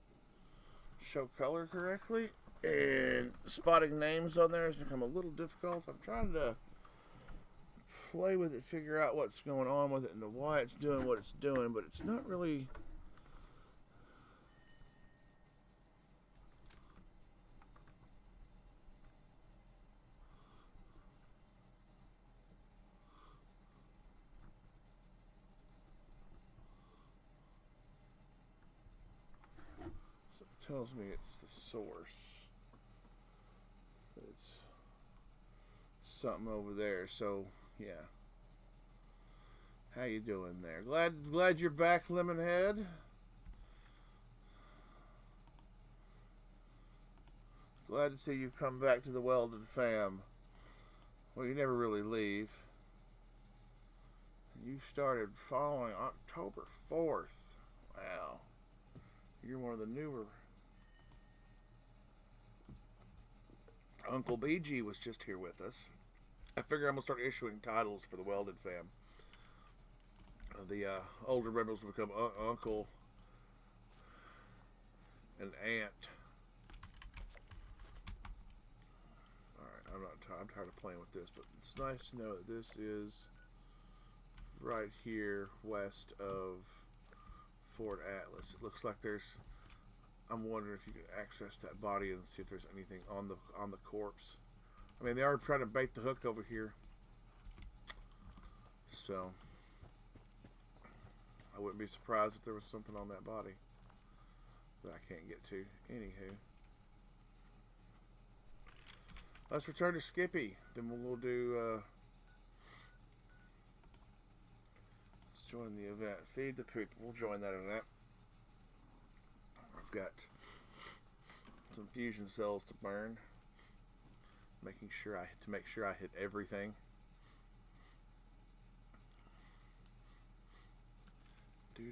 Speaker 1: show color correctly, and spotting names on there has become a little difficult. I'm trying to play with it, figure out what's going on with it and why it's doing what it's doing, but it's not really... So it tells me it's the source. It's something over there, so yeah. How you doing there? Glad you're back, Lemonhead. Glad to see you come back to the Welded fam. Well, you never really leave. You started following October 4th. Wow. You're one of the newer. Uncle BG was just here with us. I figure I'm going to start issuing titles for the Welded fam. The older members will become uncle and aunt. Alright, I'm tired of playing with this, but it's nice to know that this is right here west of Fort Atlas. It looks like there's... I'm wondering if you can access that body and see if there's anything on the corpse. I mean, they are trying to bait the hook over here. So, I wouldn't be surprised if there was something on that body that I can't get to. Anywho. Let's return to Skippy. Then we'll do... let's join the event. Feed the people. We'll join that event. I've got some fusion cells to burn. Making sure I hit everything. And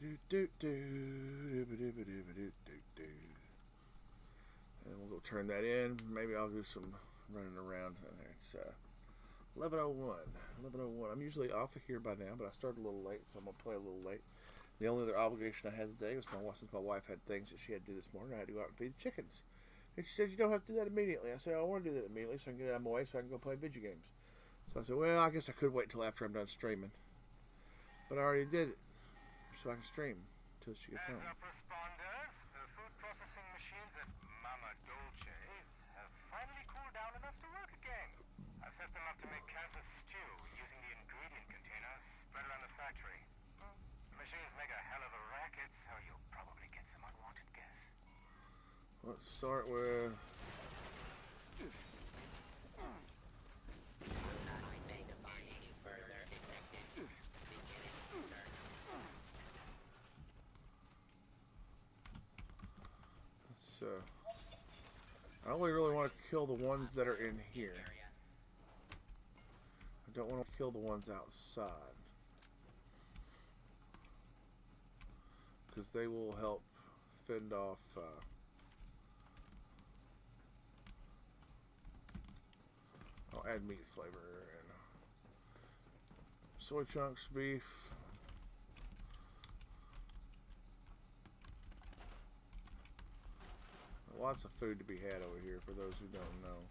Speaker 1: we'll go turn that in. Maybe I'll do some running around in there. It's 11:01. 11:01. I'm usually off of here by now, but I started a little late, so I'm gonna play a little late. The only other obligation I had today was since my wife had things that she had to do this morning, I had to go out and feed the chickens. And she said, you don't have to do that immediately. I said, I want to do that immediately so I can get it out of my way so I can go play video games. So I said, well, I guess I could wait until after I'm done streaming. But I already did it, so I can stream until she gets home.
Speaker 11: Heads up, responders. The food processing machines at Mama Dolce's have finally cooled down enough to work again. I've set them up to make cans of stew using the ingredient containers spread around the factory. The machines make a hell of a racket, so you'll probably get some unwanted guests.
Speaker 1: Let's start with... I only really want to kill the ones that are in here. I don't want to kill the ones outside, because they will help fend off I'll add meat flavor and soy chunks, beef. Lots of food to be had over here for those who don't know.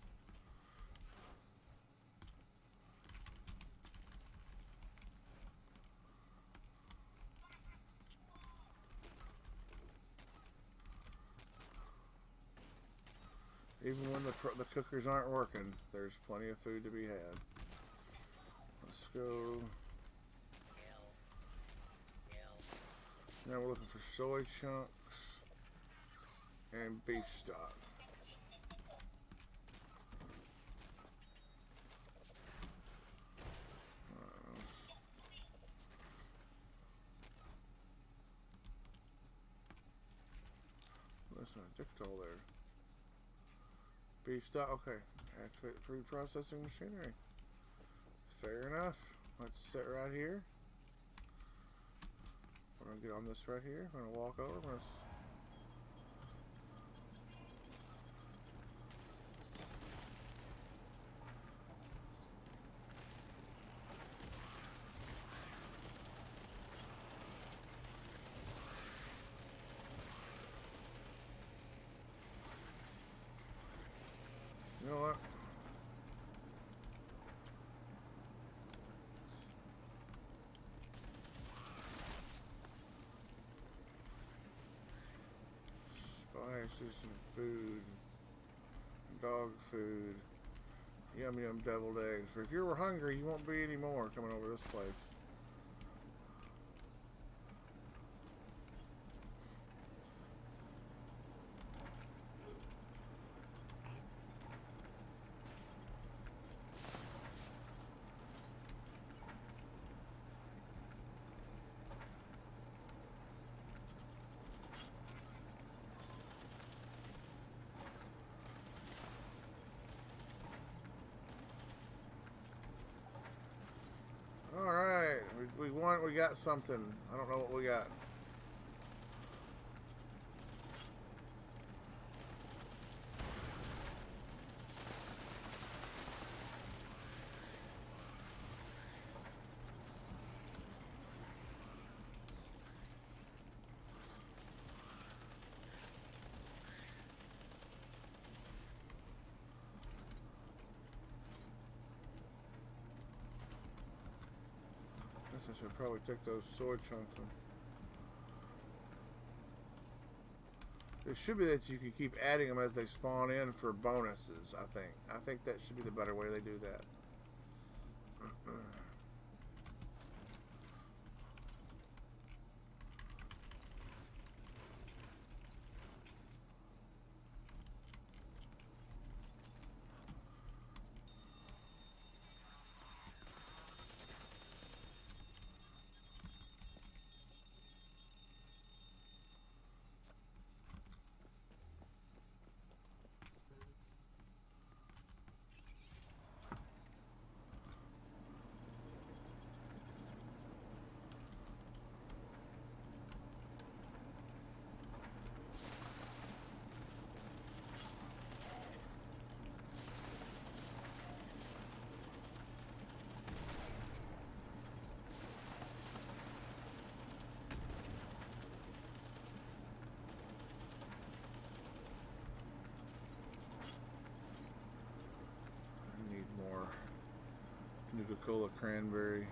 Speaker 1: Even when the cookers aren't working, there's plenty of food to be had. Let's go. Now we're looking for soy chunks and beef stock. That's not dictol there. Beef stock, okay. Activate the food processing machinery. Fair enough. Let's sit right here. We're gonna get on this right here. We're gonna walk over. We're gonna Slices and food. Dog food. Yum yum deviled eggs. For if you were hungry, you won't be anymore coming over this place. Alright, we won, we got something. I don't know what we got. I should probably take those sword chunks. It should be that you can keep adding them as they spawn in for bonuses, I think. I think that should be the better way they do that. More Nuka-Cola cranberry.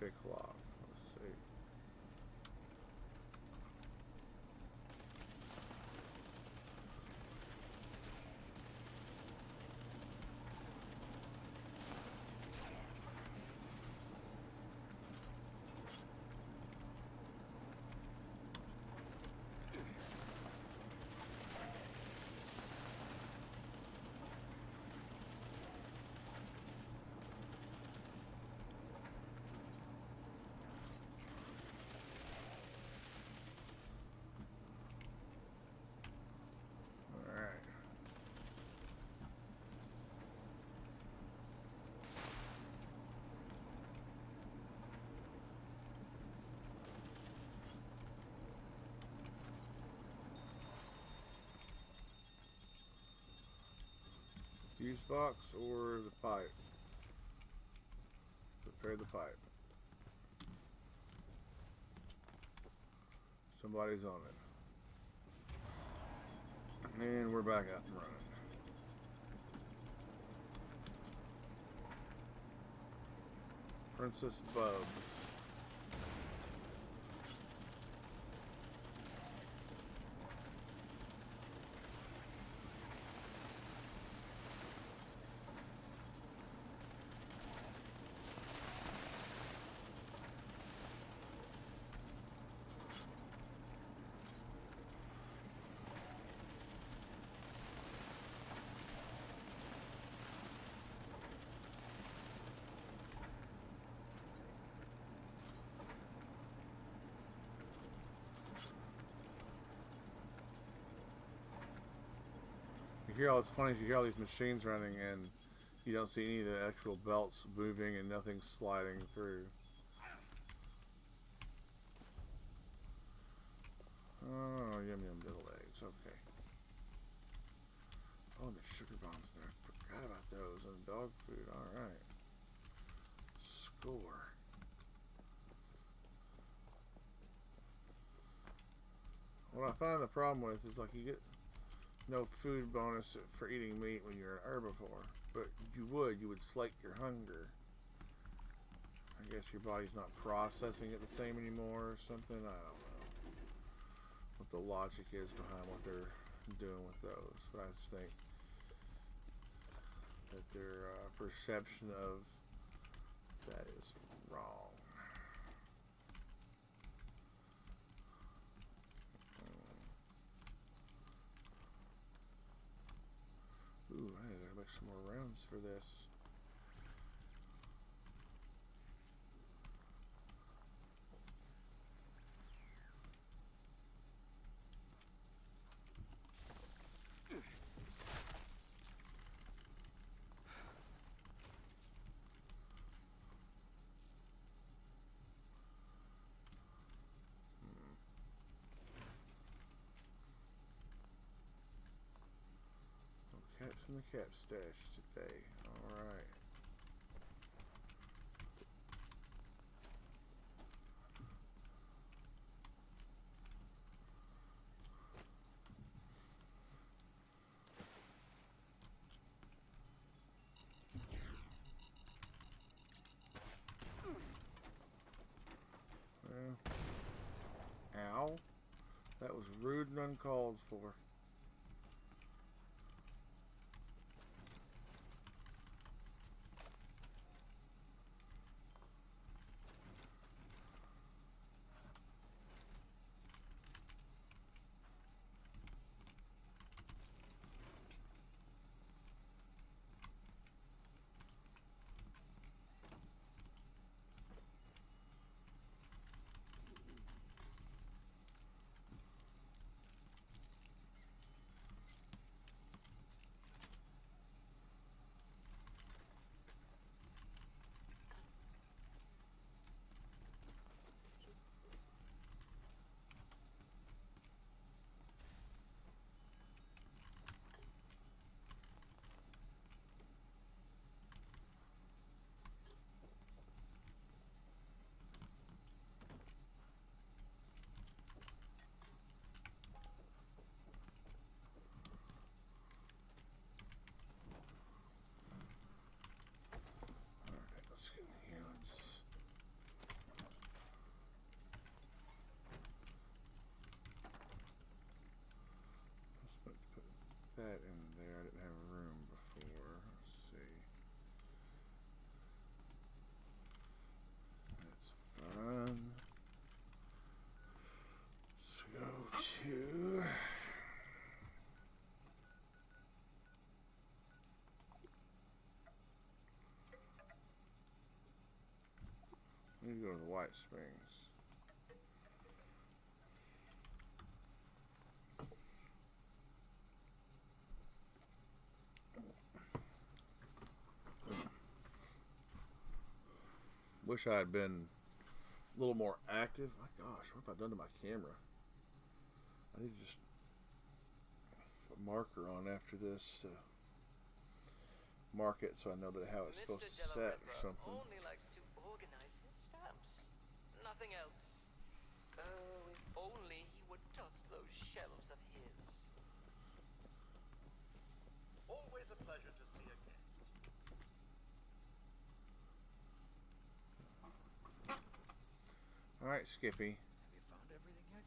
Speaker 1: Pick lock. Let's see. Fuse box or the pipe? Prepare the pipe. Somebody's on it. And we're back up and running. Princess Bubs. You hear all it's funny is you hear all these machines running and you don't see any of the actual belts moving and nothing sliding through. Oh, yum yum diddle eggs. Okay. Oh, and the sugar bombs there. I forgot about those. And the dog food. Alright. Score. What I find the problem with is like you get no food bonus for eating meat when you're an herbivore. But you would slake your hunger. I guess your body's not processing it the same anymore or something. I don't know what the logic is behind what they're doing with those. But I just think that their perception of that is wrong. Ooh, I gotta make some more rounds for this. Caps in the cap stash today. Alright. Well, ow. That was rude and uncalled for. Let's get in here. Let's put that in there. I didn't have room before. Let's see. That's fun. Let's go to. We need to go to the White Springs. Wish I had been a little more active. My gosh, what have I done to my camera? I need to just put a marker on after this. Mark it so I know that how it's supposed to set or something.
Speaker 5: Only likes to organize his stamps. Nothing else. Oh, if only he would dust those shelves of his.
Speaker 12: Always a pleasure to see a guest.
Speaker 1: Alright, Skippy.
Speaker 12: Have you found everything yet?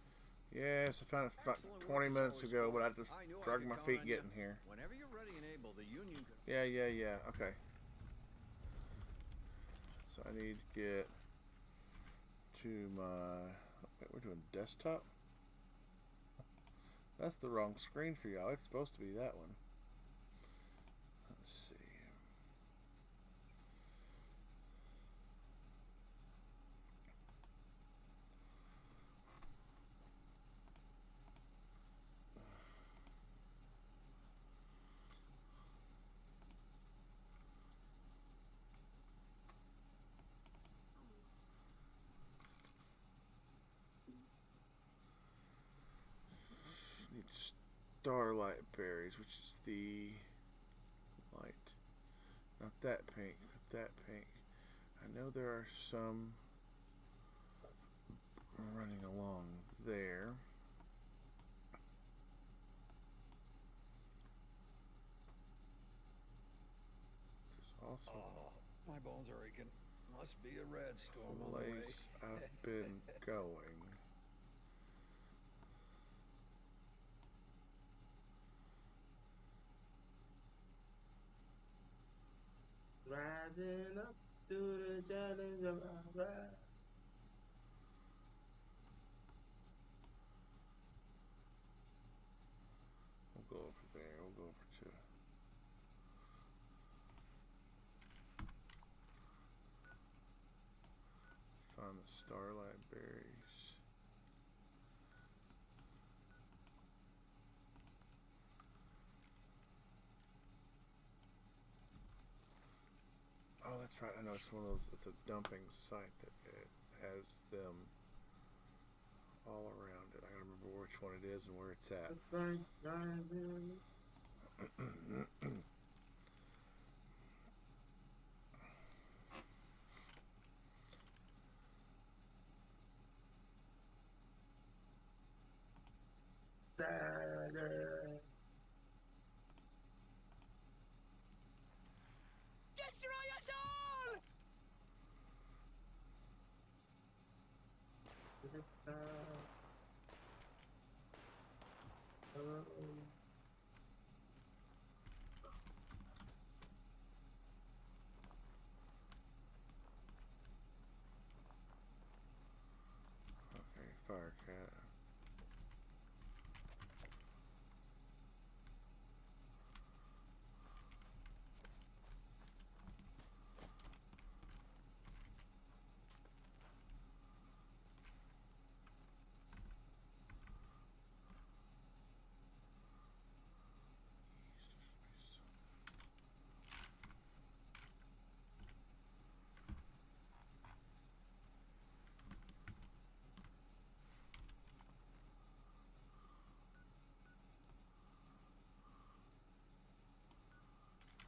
Speaker 1: Yes, I found it 20 minutes ago, but I just dragged my feet getting here.
Speaker 12: Whenever you're ready and able, the Union could...
Speaker 1: Yeah. Okay. So I need to get to my... Wait, we're doing desktop? That's the wrong screen for y'all. It's supposed to be that one. Let's see. starlight berries, which is the light. Not that pink, but that pink. I know there are some running along there. There's also
Speaker 12: my bones are aching. Must be a red storm
Speaker 1: a
Speaker 12: on the way.
Speaker 1: place I've been going.
Speaker 2: Rising up to the challenge of our ride.
Speaker 1: We'll go over there. We'll go over to find the starlight berries. Oh, that's right. I know it's one of those. It's a dumping site that it has them all around it. I gotta remember which one it is and where it's at.
Speaker 5: Destroy us all!
Speaker 1: Okay, Firecat.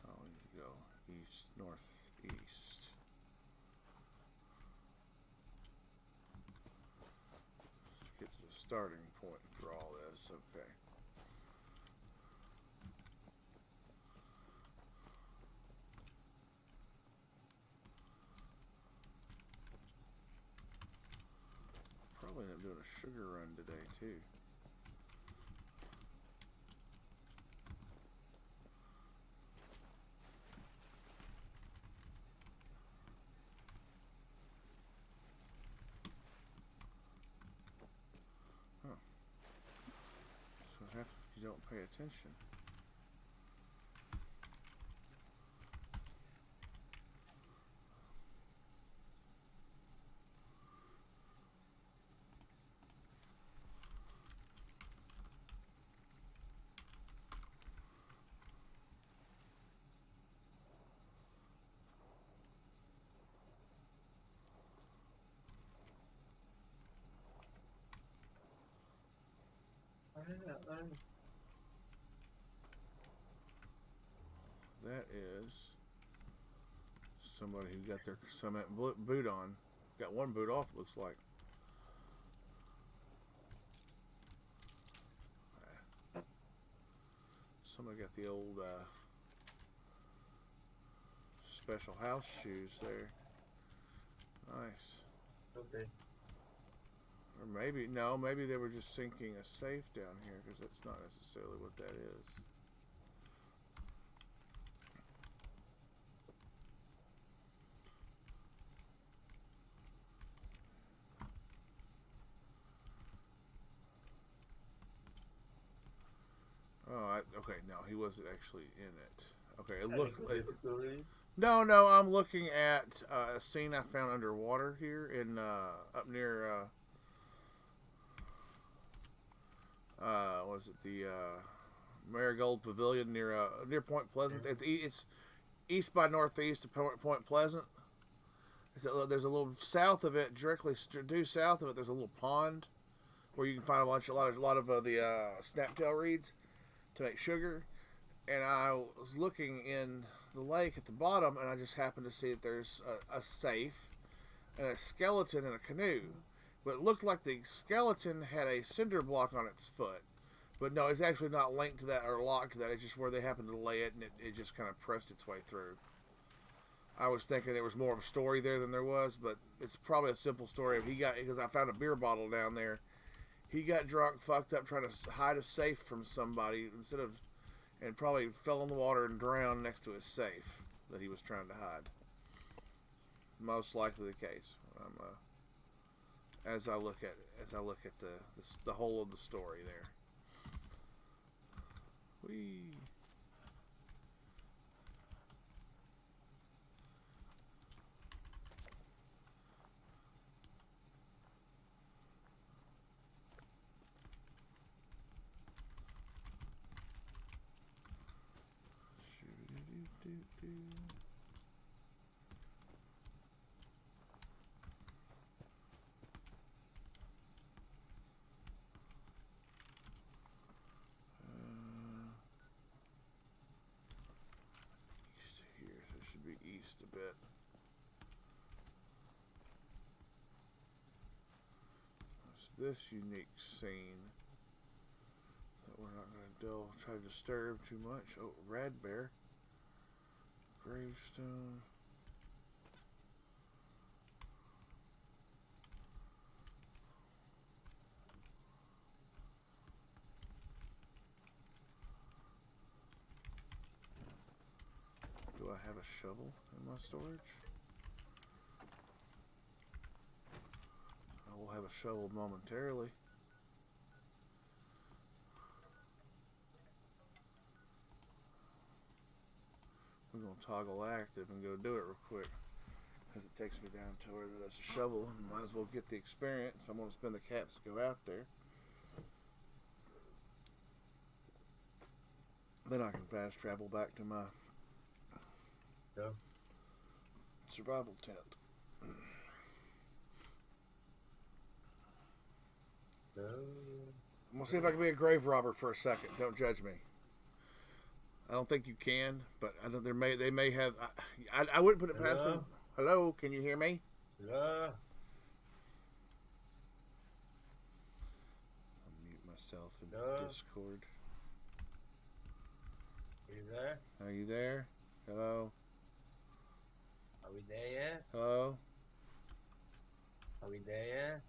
Speaker 1: Oh, you go east, northeast. Get to the starting point for all this. Okay. Probably end up doing a sugar run today too. Huh. So what happens if you don't pay attention? That is somebody who got their cement boot on. Got one boot off, looks like. Somebody got the old special house shoes there. Nice.
Speaker 2: Okay.
Speaker 1: Or maybe, no, maybe they were just sinking a safe down here, because that's not necessarily what that is. Oh, okay, no, he wasn't actually in it. Okay, it looked like... No, I'm looking at a scene I found underwater here in, up near, what is it, the, Marigold Pavilion near Point Pleasant. It's east by northeast of Point Pleasant. There's a little south of it, directly due south of it, there's a little pond where you can find a lot of the snaptail reeds. to make sugar. And I was looking in the lake at the bottom, and I just happened to see that there's a safe and a skeleton in a canoe. But it looked like the skeleton had a cinder block on its foot. But no, it's actually not linked to that or locked to that. It's just where they happened to lay it, and it just kind of pressed its way through. I was thinking there was more of a story there than there was, but it's probably a simple story. Because I found a beer bottle down there. He got drunk, fucked up, trying to hide a safe from somebody and probably fell in the water and drowned next to his safe that he was trying to hide. Most likely the case. As I look at the whole of the story there. Whee. East a bit. It's this unique scene that we're not going to try to disturb too much. Oh, red bear. Gravestone. Do I have a shovel in my storage? I will have a shovel momentarily. We're going to toggle active and go do it real quick. Because it takes me down to where there's a shovel. And might as well get the experience if I'm going to spend the caps to go out there. Then I can fast travel back to my survival tent. I'm going to see if I can be a grave robber for a second. Don't judge me. I don't think you can, but I know they may have. I wouldn't put it past them. Hello, can you hear me?
Speaker 2: Yeah.
Speaker 1: I'll mute myself in Discord.
Speaker 2: Are you there?
Speaker 1: Are you there? Hello?
Speaker 2: Are we there yet?
Speaker 1: Hello?
Speaker 2: Are we there yet?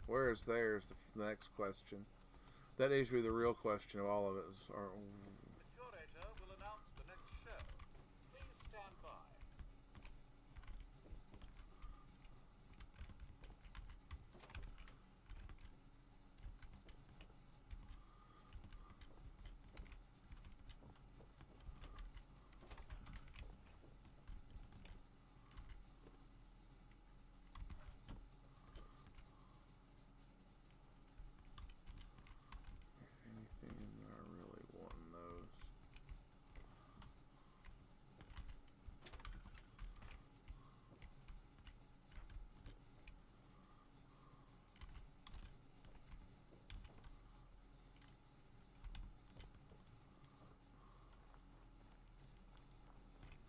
Speaker 1: Where is there is the next question. That needs to be the real question of all of it.
Speaker 13: The curator will announce the next show. Please stand by.
Speaker 1: Anything in there I really want in those?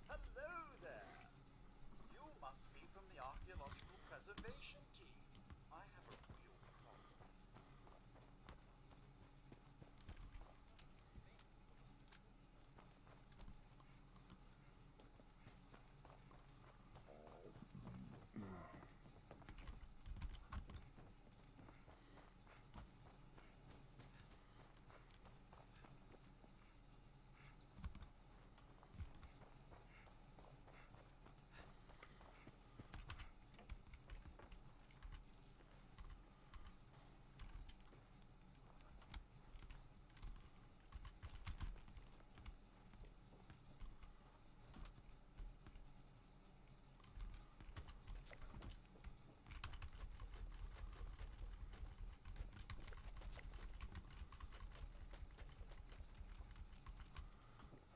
Speaker 13: Hello there. You must be from the archaeological preservation team. I have a real problem.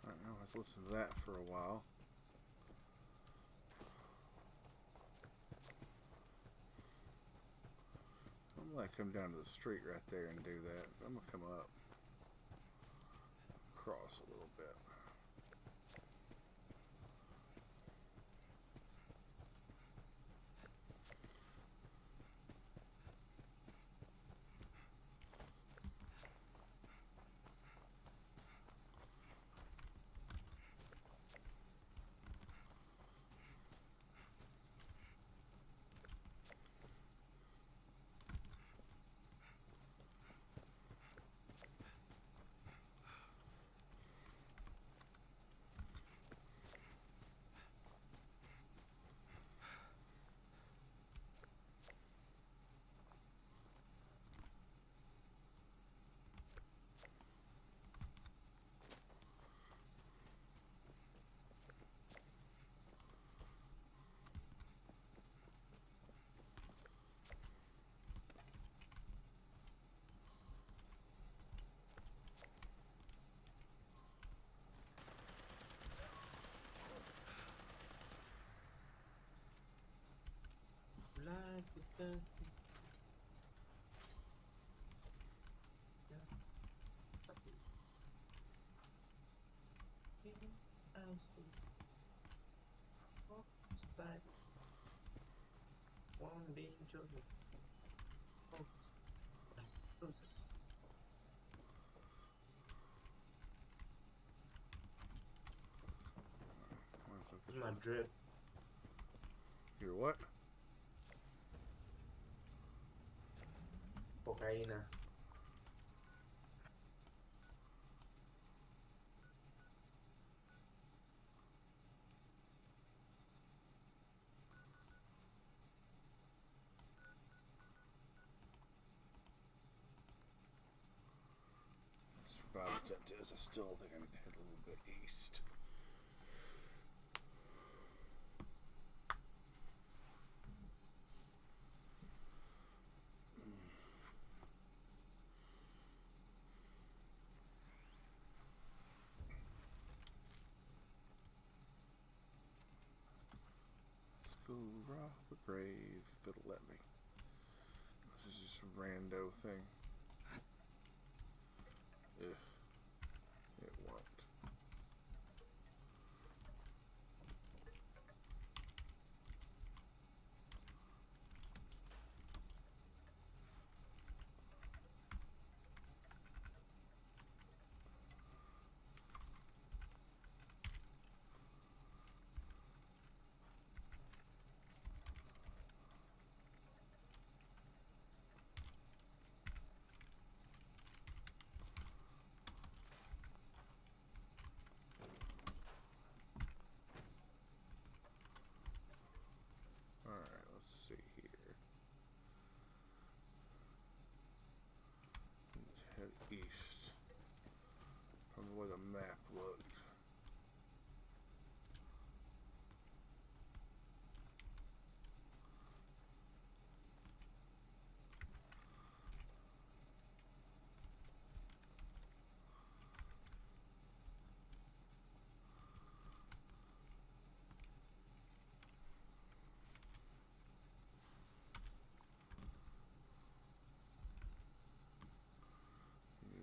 Speaker 1: Alright, now let's listen to that for a while. I'm gonna come down to the street right there and do that. I'm gonna come up, cross a little bit.
Speaker 2: Life is dancing. I see. Oh, it's back. One danger. Oh, it's my drip.
Speaker 1: Your what?
Speaker 2: Cocaína.
Speaker 1: Survival attempt is. I still think I need to head a little bit east. Let's go rob a grave if it'll let me. This is just a rando thing. Ugh. It won't. Alright, let's see here. Let's head east from the way the map looked.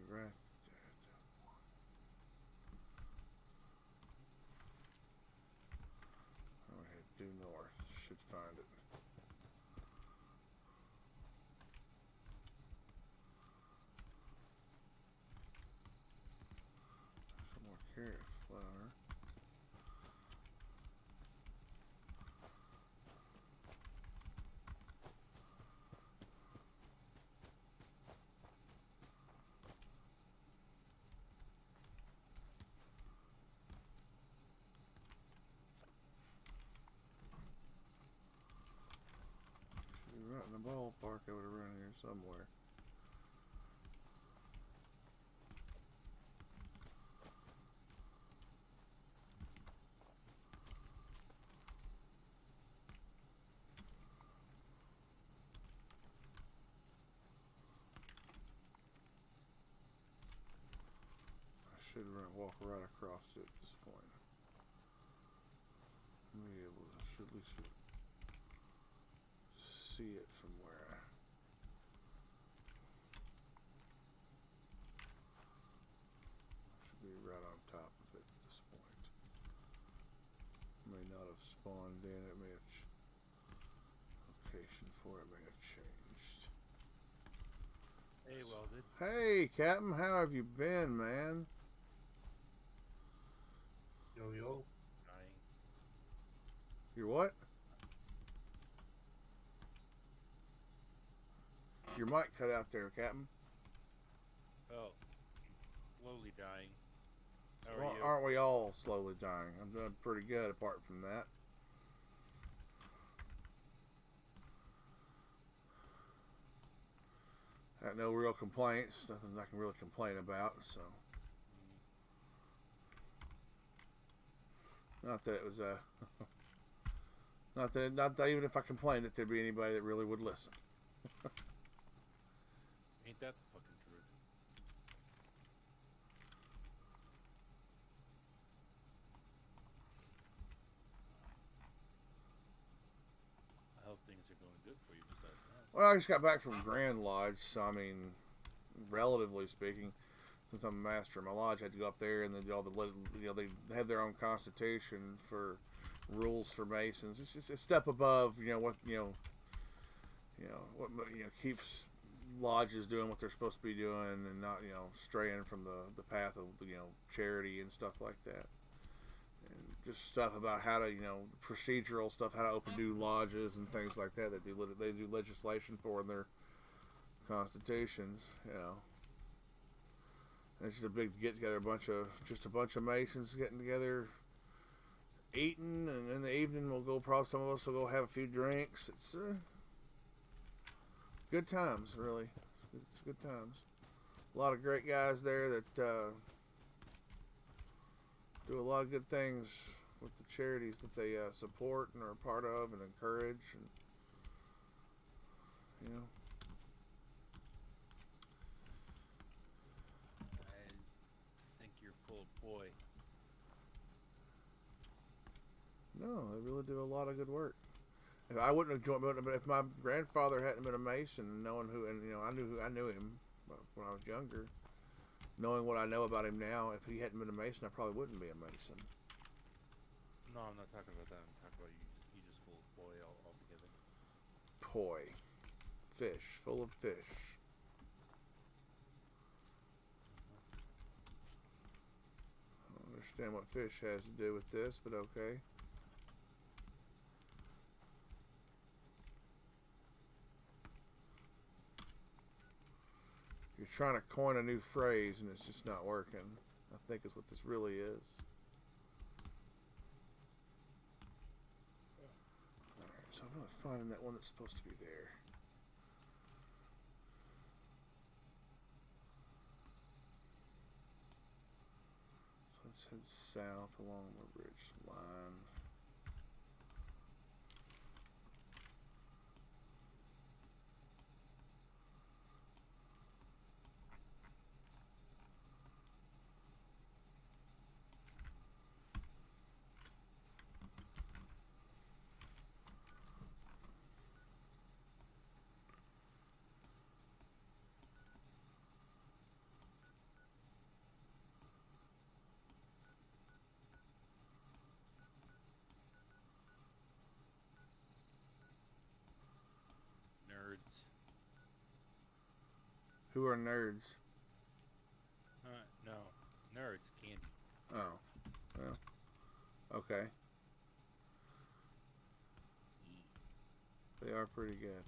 Speaker 1: You're right. I'll head due north. Should find it. Some more carrot flour. Should be right in the ballpark over around here somewhere. I should walk right across it at this point. Be able to, should at least see it from where I spawned in. It may have location for it may have changed.
Speaker 14: Hey, Welded.
Speaker 1: Hey, Captain, how have you been, man?
Speaker 2: Yo.
Speaker 14: Dying.
Speaker 1: You're what? Your mic cut out there, Captain.
Speaker 14: Oh, slowly dying. How
Speaker 1: Well,
Speaker 14: are you?
Speaker 1: aren't we all slowly dying? I'm doing pretty good apart from that. I got no real complaints. Nothing I can really complain about, so. Not that it was not that even if I complained that there'd be anybody that really would listen.
Speaker 14: Ain't that the fucking truth? I hope things are going good for you besides that.
Speaker 1: Well, I just got back from Grand Lodge, so I mean, relatively speaking, since I'm a master of my lodge, I had to go up there and then do all the, they have their own constitution for rules for Masons. It's just a step above, what keeps lodges doing what they're supposed to be doing and not, straying from the path of, charity and stuff like that. And just stuff about how to, procedural stuff, how to open new lodges and things like that. They do legislation for in their constitutions, It's just a big get together, a bunch of Masons getting together, eating, and in the evening some of us will go have a few drinks. It's good times, really. It's good times. A lot of great guys there that do a lot of good things with the charities that they support and are a part of and encourage, and
Speaker 14: I think you're full of poi.
Speaker 1: No, they really do a lot of good work. If I wouldn't have joined, if my grandfather hadn't been a Mason, knowing who, and I knew him when I was younger, knowing what I know about him now, if he hadn't been a Mason, I probably wouldn't be a Mason.
Speaker 14: No, I'm not talking about that. I'm talking about you just full of poi altogether.
Speaker 1: Poi. Fish. Full of fish. I don't understand what fish has to do with this, but okay. You're trying to coin a new phrase and it's just not working. I think is what this really is. Alright, so I'm not finding that one that's supposed to be there. So let's head south along the ridge line.
Speaker 14: Nerds.
Speaker 1: Who are nerds?
Speaker 14: No. Nerds. Candy.
Speaker 1: Oh. Well. Okay. They are pretty good.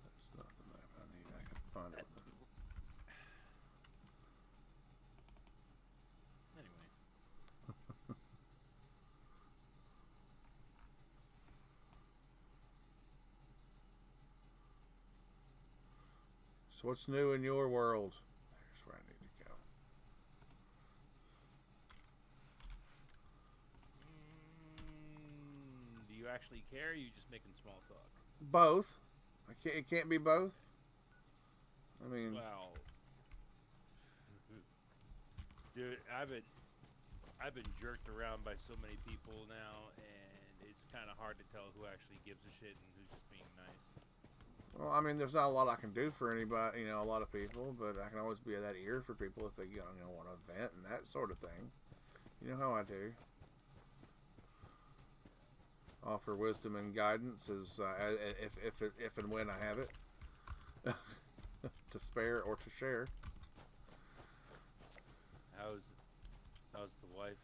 Speaker 1: That's not the map I need. I can find it with it.
Speaker 14: Anyway.
Speaker 1: So what's new in your world? There's where I need to go.
Speaker 14: Do you actually care? Or are you just making small talk?
Speaker 1: Both. It can't be both. I mean,
Speaker 14: Well, dude, I've been jerked around by so many people now, and it's kind of hard to tell who actually gives a shit and who's just being nice.
Speaker 1: well, I mean, there's not a lot I can do for anybody, you know, a lot of people, but I can always be that ear for people if they, you know, want to vent and that sort of thing. You know how I do. Offer wisdom and guidance as if and when I have it to spare or to share.
Speaker 14: How's the wife?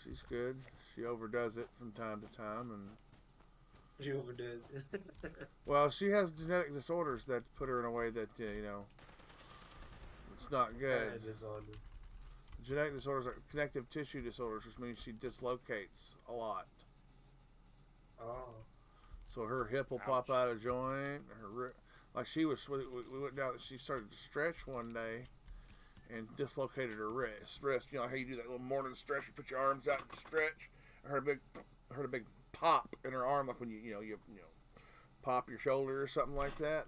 Speaker 1: She's good. She overdoes it from time to time, and
Speaker 2: She overdoes.
Speaker 1: well, she has genetic disorders that put her in a way that you know, it's not good.
Speaker 2: Disorders.
Speaker 1: Genetic disorders are connective tissue disorders, which means she dislocates a lot.
Speaker 2: Oh.
Speaker 1: So her hip will pop out of joint. Like she was, we went down. She started to stretch one day, and dislocated her wrist. You know how you do that little morning stretch? You put your arms out and stretch. I heard a big pop in her arm, like when you pop your shoulder or something like that.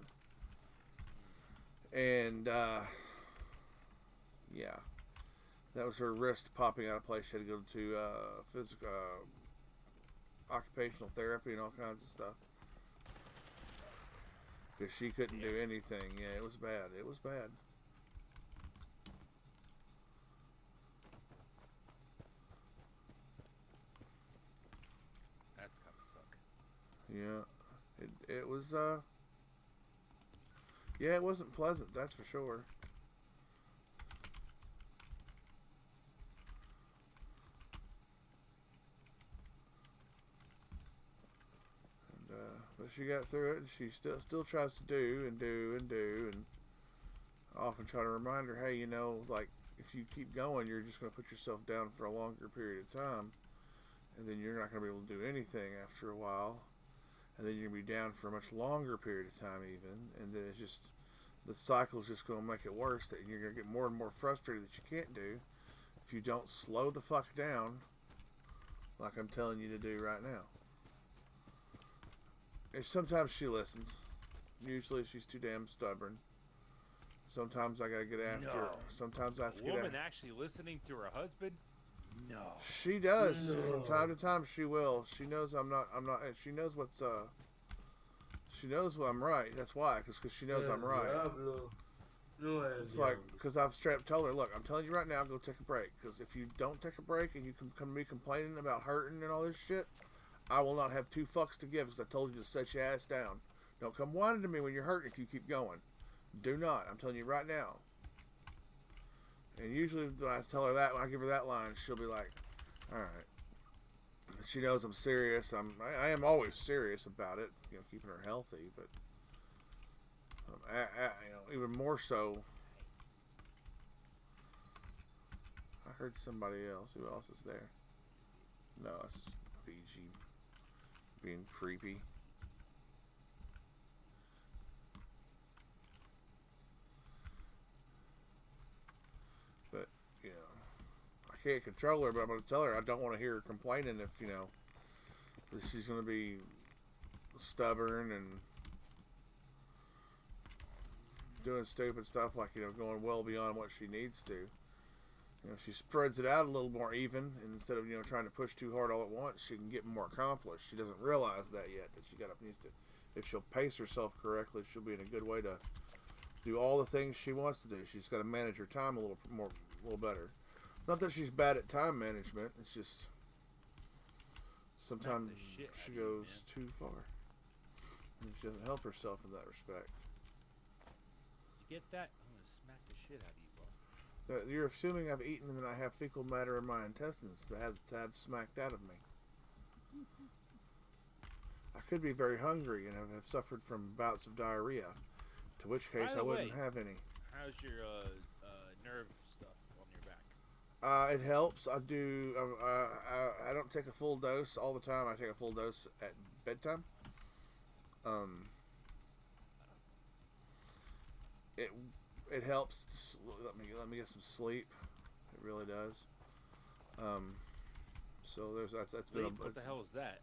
Speaker 1: And yeah, that was her wrist popping out of place. She had to go to physical, occupational therapy and all kinds of stuff because she couldn't do anything. Yeah, it was bad. It was bad.
Speaker 14: That's gotta suck.
Speaker 1: Yeah, it was. Yeah, it wasn't pleasant. That's for sure. But she got through it, and she still tries to do and often try to remind her, hey, you know, like if you keep going, you're just going to put yourself down for a longer period of time, and then you're not going to be able to do anything after a while, and then you're going to be down for a much longer period of time even, and then it's just the cycle's just going to make it worse, that you're going to get more and more frustrated that you can't do if you don't slow the fuck down like I'm telling you to do right now. And sometimes she listens. Usually she's too damn stubborn. Sometimes I gotta get after her. Sometimes I have to get after her.
Speaker 14: A woman actually listening to her husband? No.
Speaker 1: She does. No. From time to time she will. She knows I'm not, she knows what's, she knows what I'm right. That's why, because she knows I'm right. It's like, because I've straight up told her, look, I'm telling you right now, go take a break. Because if you don't take a break and you can come to me complaining about hurting and all this shit, I will not have two fucks to give because I told you to set your ass down. Don't come whining to me when you're hurting if you keep going. Do not. I'm telling you right now. And usually when I tell her that, when I give her that line, she'll be like, alright. She knows I'm serious. I am always serious about it, you know, keeping her healthy, but you know, even more so. I heard somebody else. Who else is there? No, it's just BG being creepy. But, you know, I can't control her, but I'm going to tell her I don't want to hear her complaining if, you know, she's going to be stubborn and doing stupid stuff like, you know, going well beyond what she needs to. You know, she spreads it out a little more even, and instead of, you know, trying to push too hard all at once, she can get more accomplished. She doesn't realize that yet, that she needs to, if she'll pace herself correctly, she'll be in a good way to do all the things she wants to do. She's got to manage her time a little better. Not that she's bad at time management, it's just sometimes she goes too far. And she doesn't help herself in that respect.
Speaker 14: You get that? I'm going to smack the shit out of you.
Speaker 1: You're assuming I've eaten and then I have fecal matter in my intestines to have smacked out of me. I could be very hungry and have suffered from bouts of diarrhea, to which case I wouldn't have any.
Speaker 14: How's your nerve stuff on your back?
Speaker 1: It helps. I do. I don't take a full dose all the time. I take a full dose at bedtime. It helps. Let me get some sleep. It really does. So that's been.
Speaker 14: What the hell is that?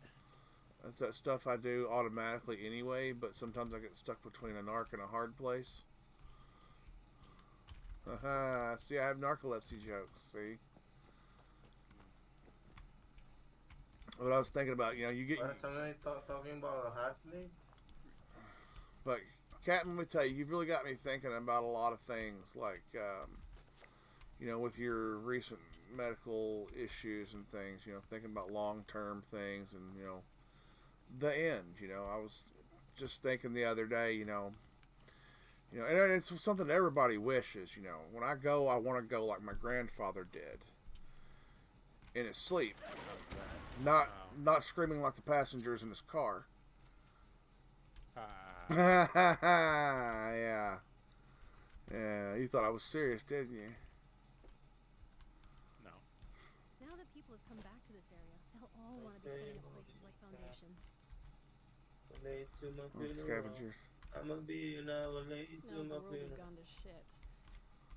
Speaker 1: That's that stuff I do automatically anyway, but sometimes I get stuck between a narc and a hard place. Haha, see, I have narcolepsy jokes, see? What I was thinking about, you know, you get...
Speaker 2: somebody talking about a hard place?
Speaker 1: But, Captain, let me tell you, you've really got me thinking about a lot of things, like, you know, with your recent medical issues and things, you know, thinking about long-term things and, you know, the end, you know. I was just thinking the other day, you know, and it's something everybody wishes, you know. When I go, I want to go like my grandfather did, in his sleep, not screaming like the passengers in his car. Yeah, you thought I was serious, didn't you?
Speaker 14: No.
Speaker 7: Now that people have come back to this area, they'll all want to be staying at places like Foundation.
Speaker 2: Late to my funeral.
Speaker 1: Scavengers.
Speaker 2: I'ma be now late to
Speaker 6: No,
Speaker 2: my
Speaker 6: the world has
Speaker 2: funeral.
Speaker 6: gone to shit.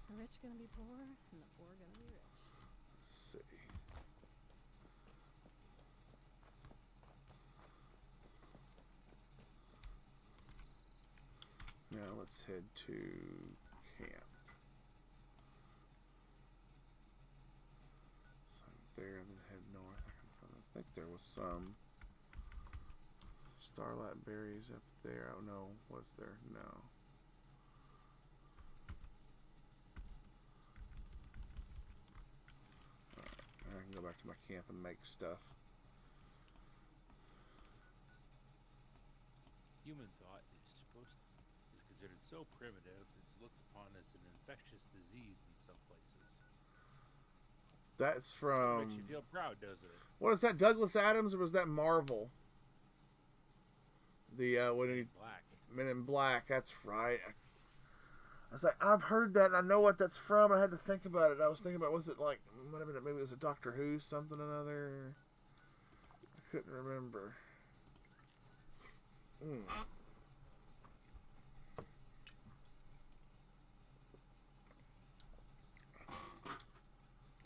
Speaker 6: The rich gonna be poor, and the poor gonna be rich.
Speaker 1: Let's see. Now let's head to camp. So there, and then head north. I think there was some starlight berries up there. I don't know. Was there? No. Alright, I can go back to my camp and make stuff.
Speaker 14: Human thought is considered so primitive, it's looked upon as an infectious disease in some places.
Speaker 1: That's from...
Speaker 14: Makes you feel proud, doesn't it?
Speaker 1: What is that, Douglas Adams, or was that Marvel? The, when he...
Speaker 14: Black.
Speaker 1: Men in Black, that's right. I was like, I've heard that, and I know what that's from. I had to think about it. I was thinking about, was it like, maybe it was a Doctor Who, something or another? I couldn't remember.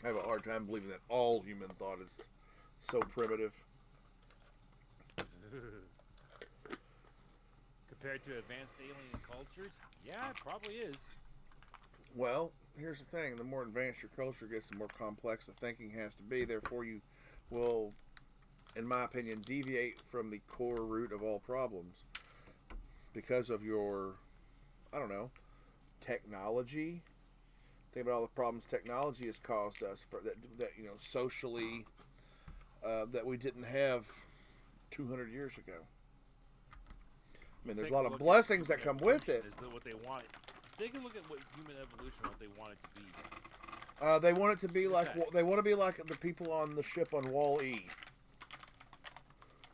Speaker 1: I have a hard time believing that all human thought is so primitive.
Speaker 14: Compared to advanced alien cultures, yeah, it probably is.
Speaker 1: Well, here's the thing. The more advanced your culture gets, the more complex the thinking has to be. Therefore, you will, in my opinion, deviate from the core root of all problems. Because of your, I don't know, technology. Think about all the problems technology has caused us, for that you know, socially, that we didn't have 200 years ago. I mean, there's a lot of blessings that come with it.
Speaker 14: Is what they want. They can look at what human evolution, what they want it to be.
Speaker 1: They want it to be like they want to be like the people on the ship on Wall-E.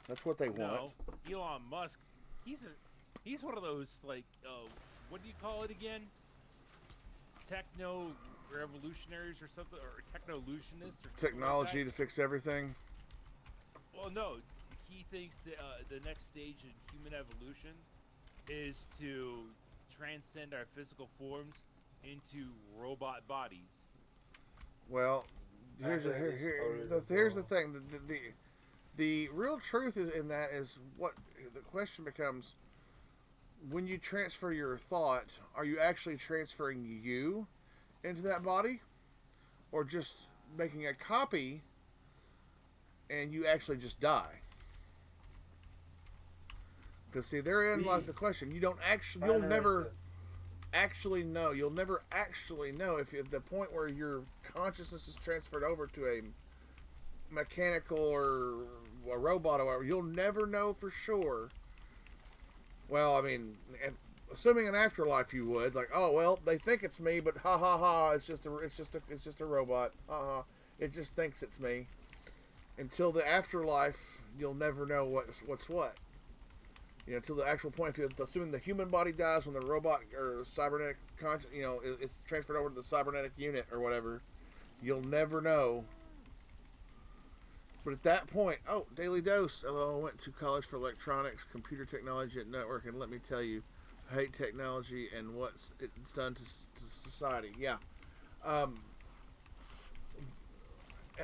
Speaker 1: That's what they want.
Speaker 14: No, Elon Musk, he's one of those, like, what do you call it again? Techno revolutionaries or something, or technolutionists, or
Speaker 1: technology
Speaker 14: like
Speaker 1: to fix everything.
Speaker 14: Well, no, he thinks that the next stage in human evolution is to transcend our physical forms into robot bodies.
Speaker 1: Well, here's the thing. The real truth in that is what the question becomes. When you transfer your thought, are you actually transferring you into that body? Or just making a copy and you actually just die? Because, see, therein lies the question. You don't actually, you'll never actually know. You'll never actually know if at the point where your consciousness is transferred over to a mechanical or a robot or whatever, you'll never know for sure. Well, I mean, assuming an afterlife, you would like, oh well, they think it's me, but ha ha ha, it's just a robot. Ha ha, it just thinks it's me. Until the afterlife, you'll never know what's what. You know, until the actual point. Assuming the human body dies, when the robot or cybernetic it's transferred over to the cybernetic unit or whatever, you'll never know. But at that point, Daily Dose. Although I went to college for electronics, computer technology, and network, and let me tell you, I hate technology and what it's done to society. Yeah. At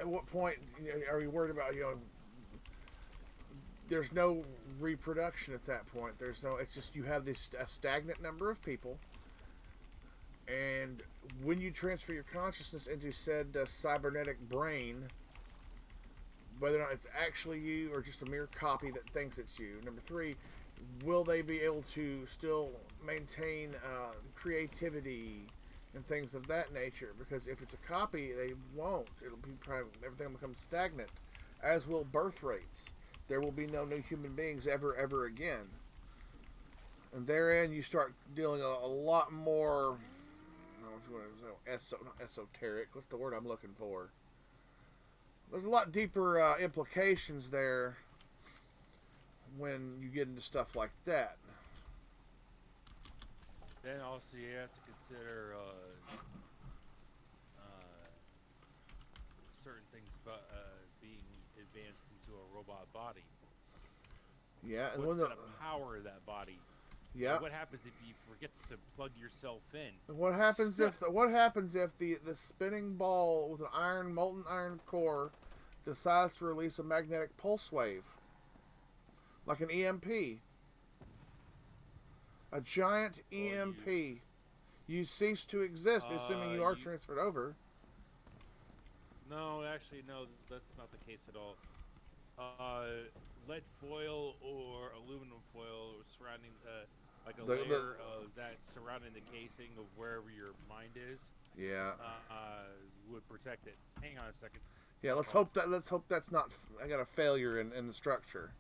Speaker 1: what point are you worried about there's no reproduction at that point. There's no. It's just you have this a stagnant number of people, and when you transfer your consciousness into said cybernetic brain, whether or not it's actually you or just a mere copy that thinks it's you. Number 3, will they be able to still maintain creativity and things of that nature? Because if it's a copy, they won't. It'll be everything will become stagnant, as will birth rates. There will be no new human beings ever again. And therein, you start dealing a lot more. I don't know if you want to not esoteric. What's the word I'm looking for? There's a lot deeper implications there when you get into stuff like that.
Speaker 14: Then also you have to consider certain things about being advanced into a robot body.
Speaker 1: Yeah, and
Speaker 14: what's going to power that body?
Speaker 1: Yeah.
Speaker 14: What happens if you forget to plug yourself in?
Speaker 1: What happens if the spinning ball with an molten iron core decides to release a magnetic pulse wave, like an EMP, a giant EMP? You cease to exist, assuming you are transferred over.
Speaker 14: No, actually, no, that's not the case at all. Lead foil or aluminum foil surrounding, like a layer of that surrounding the casing of wherever your mind is.
Speaker 1: Yeah.
Speaker 14: Would protect it. Hang on a second.
Speaker 1: Yeah, let's hope that's not. I got a failure in the structure.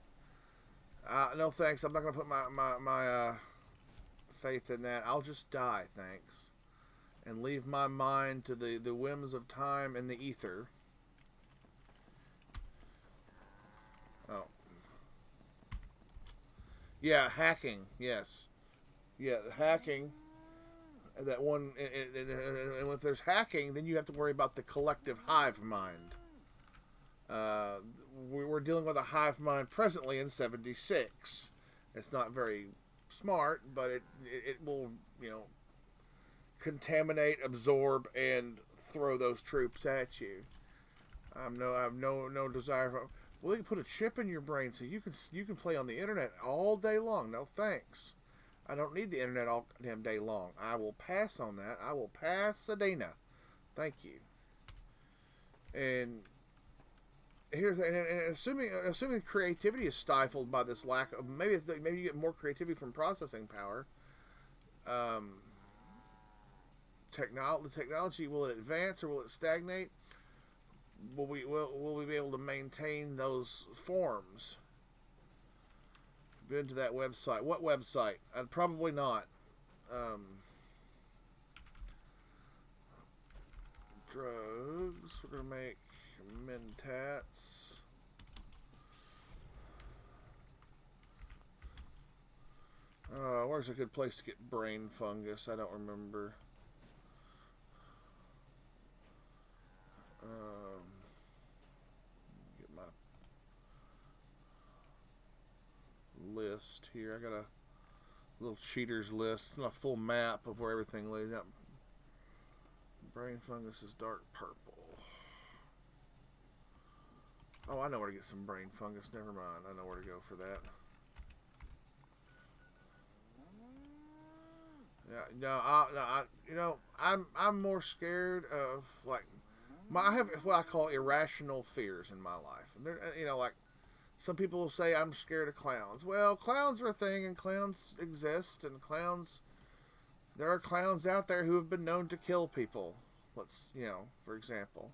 Speaker 1: No thanks. I'm not gonna put my faith in that. I'll just die, thanks, and leave my mind to the whims of time and the ether. Oh. Yeah, hacking. Yes. Yeah, hacking. That one, and if there's hacking, then you have to worry about the collective hive mind. We're dealing with a hive mind presently in 76. It's not very smart, but it will, contaminate, absorb, and throw those troops at you. I have no desire for. Well, they can put a chip in your brain so you can play on the internet all day long. No thanks. I don't need the internet all damn day long. I will pass on that. I will pass Sedena. Thank you. And here's and assuming creativity is stifled by this lack of maybe you get more creativity from processing power. The technology, will it advance or will it stagnate? Will we be able to maintain those forms? Been to that website. What website? Probably not. Drugs. We're gonna make Mentats. Where's a good place to get brain fungus? I don't remember. Get my list here. I got a little cheaters list. It's not a full map of where everything lays out. Brain fungus is dark purple. Oh, I know where to get some brain fungus. Never mind. I know where to go for that. Yeah, I'm more scared of I have what I call irrational fears in my life. And they're, some people will say I'm scared of clowns. Well, clowns are a thing, and clowns exist, and there are clowns out there who have been known to kill people. For example,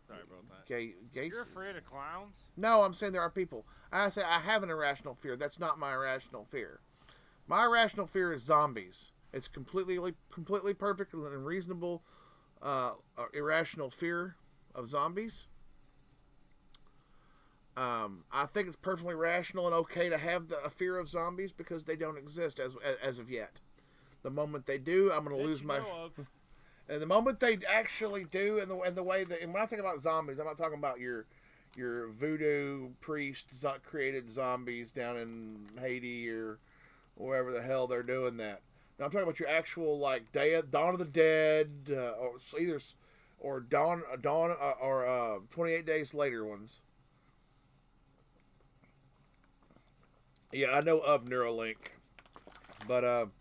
Speaker 14: Sorry about that. You're afraid of clowns?
Speaker 1: No, I'm saying there are people. I say I have an irrational fear. That's not my irrational fear. My irrational fear is zombies. It's completely perfect and reasonable irrational fear of zombies. I think it's perfectly rational and okay to have a fear of zombies because they don't exist as of yet. The moment they do, I'm going to lose my. And the moment they actually do, and the way that, and when I talk about zombies, I'm not talking about your voodoo priest created zombies down in Haiti or wherever the hell they're doing that. Now I'm talking about your actual Dawn of the Dead, or 28 Days Later ones. Yeah, I know of Neuralink, but I'll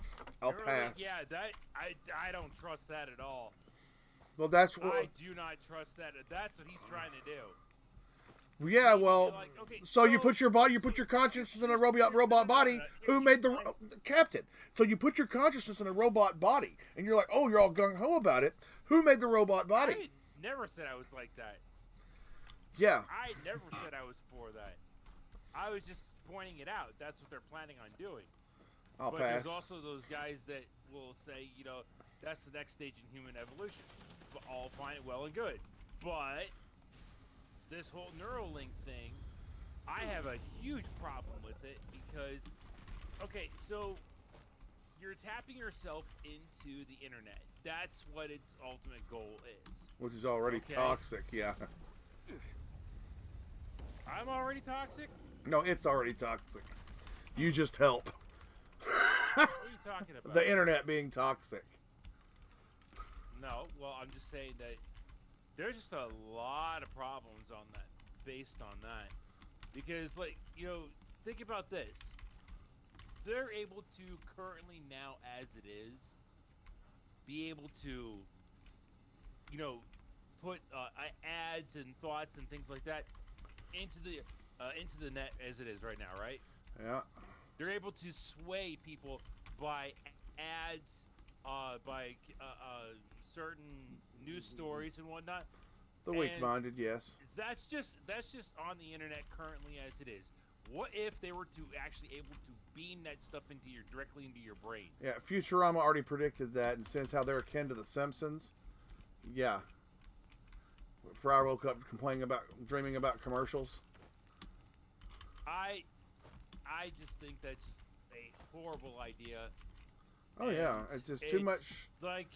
Speaker 14: Neuralink,
Speaker 1: pass.
Speaker 14: Yeah, that I don't trust that at all.
Speaker 1: Well, that's what
Speaker 14: I do not trust that. That's what he's trying to do.
Speaker 1: Yeah, well,
Speaker 14: Like, okay,
Speaker 1: so you put your body, you put your consciousness in a robot body. Who made the Captain? So you put your consciousness in a robot body, and you're like, oh, you're all gung ho about it. Who made the robot body?
Speaker 14: I never said I was like that.
Speaker 1: Yeah.
Speaker 14: I never said I was for that. I was just pointing it out. That's what they're planning on doing.
Speaker 1: I'll
Speaker 14: but
Speaker 1: pass.
Speaker 14: There's also those guys that will say, you know, that's the next stage in human evolution. But all fine, well and good. But this whole Neuralink thing, I have a huge problem with it because, okay, so you're tapping yourself into the internet. That's what its ultimate goal is.
Speaker 1: Which is already toxic, yeah.
Speaker 14: I'm already toxic?
Speaker 1: No, it's already toxic. You just help.
Speaker 14: What are you talking about?
Speaker 1: The internet being toxic.
Speaker 14: No, well, I'm just saying that there's just a lot of problems on that, based on that. Because, like, you know, think about this. They're able to currently now, as it is, be able to, you know, put ads and thoughts and things like that into the net as it is right now, right?
Speaker 1: Yeah.
Speaker 14: They're able to sway people by ads, by certain news stories and whatnot.
Speaker 1: The weak-minded, yes.
Speaker 14: That's just on the internet currently as it is. What if they were to actually able to beam that stuff directly into your brain?
Speaker 1: Yeah, Futurama already predicted that, and since how they're akin to the Simpsons, yeah. Fry woke up dreaming about commercials.
Speaker 14: I just think that's just a horrible idea.
Speaker 1: Oh yeah, it's just too much.
Speaker 14: Like,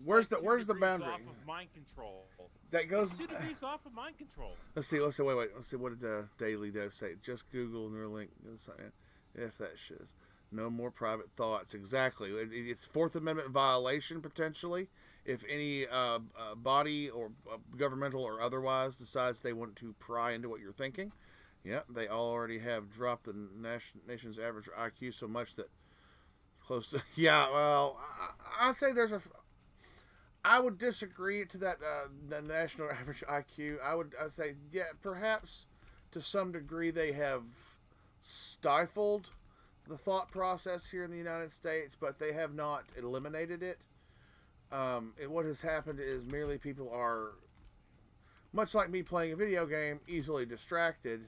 Speaker 1: where's
Speaker 14: like
Speaker 1: the
Speaker 14: 2
Speaker 1: boundary?
Speaker 14: degrees off of mind control.
Speaker 1: That goes
Speaker 14: 2 degrees off of mind control.
Speaker 1: Let's see. Wait. Let's see. What did Daily Dose say? Just Google Neuralink. If that shiz. No more private thoughts. Exactly. It's Fourth Amendment violation potentially. If any body or governmental or otherwise decides they want to pry into what you're thinking, yeah, they already have dropped the nation's average IQ so much that close to. Yeah. Well, I'd say there's I would disagree to that the national average IQ. I'd say, yeah, perhaps to some degree they have stifled the thought process here in the United States, but they have not eliminated it. What has happened is merely people are, much like me playing a video game, easily distracted.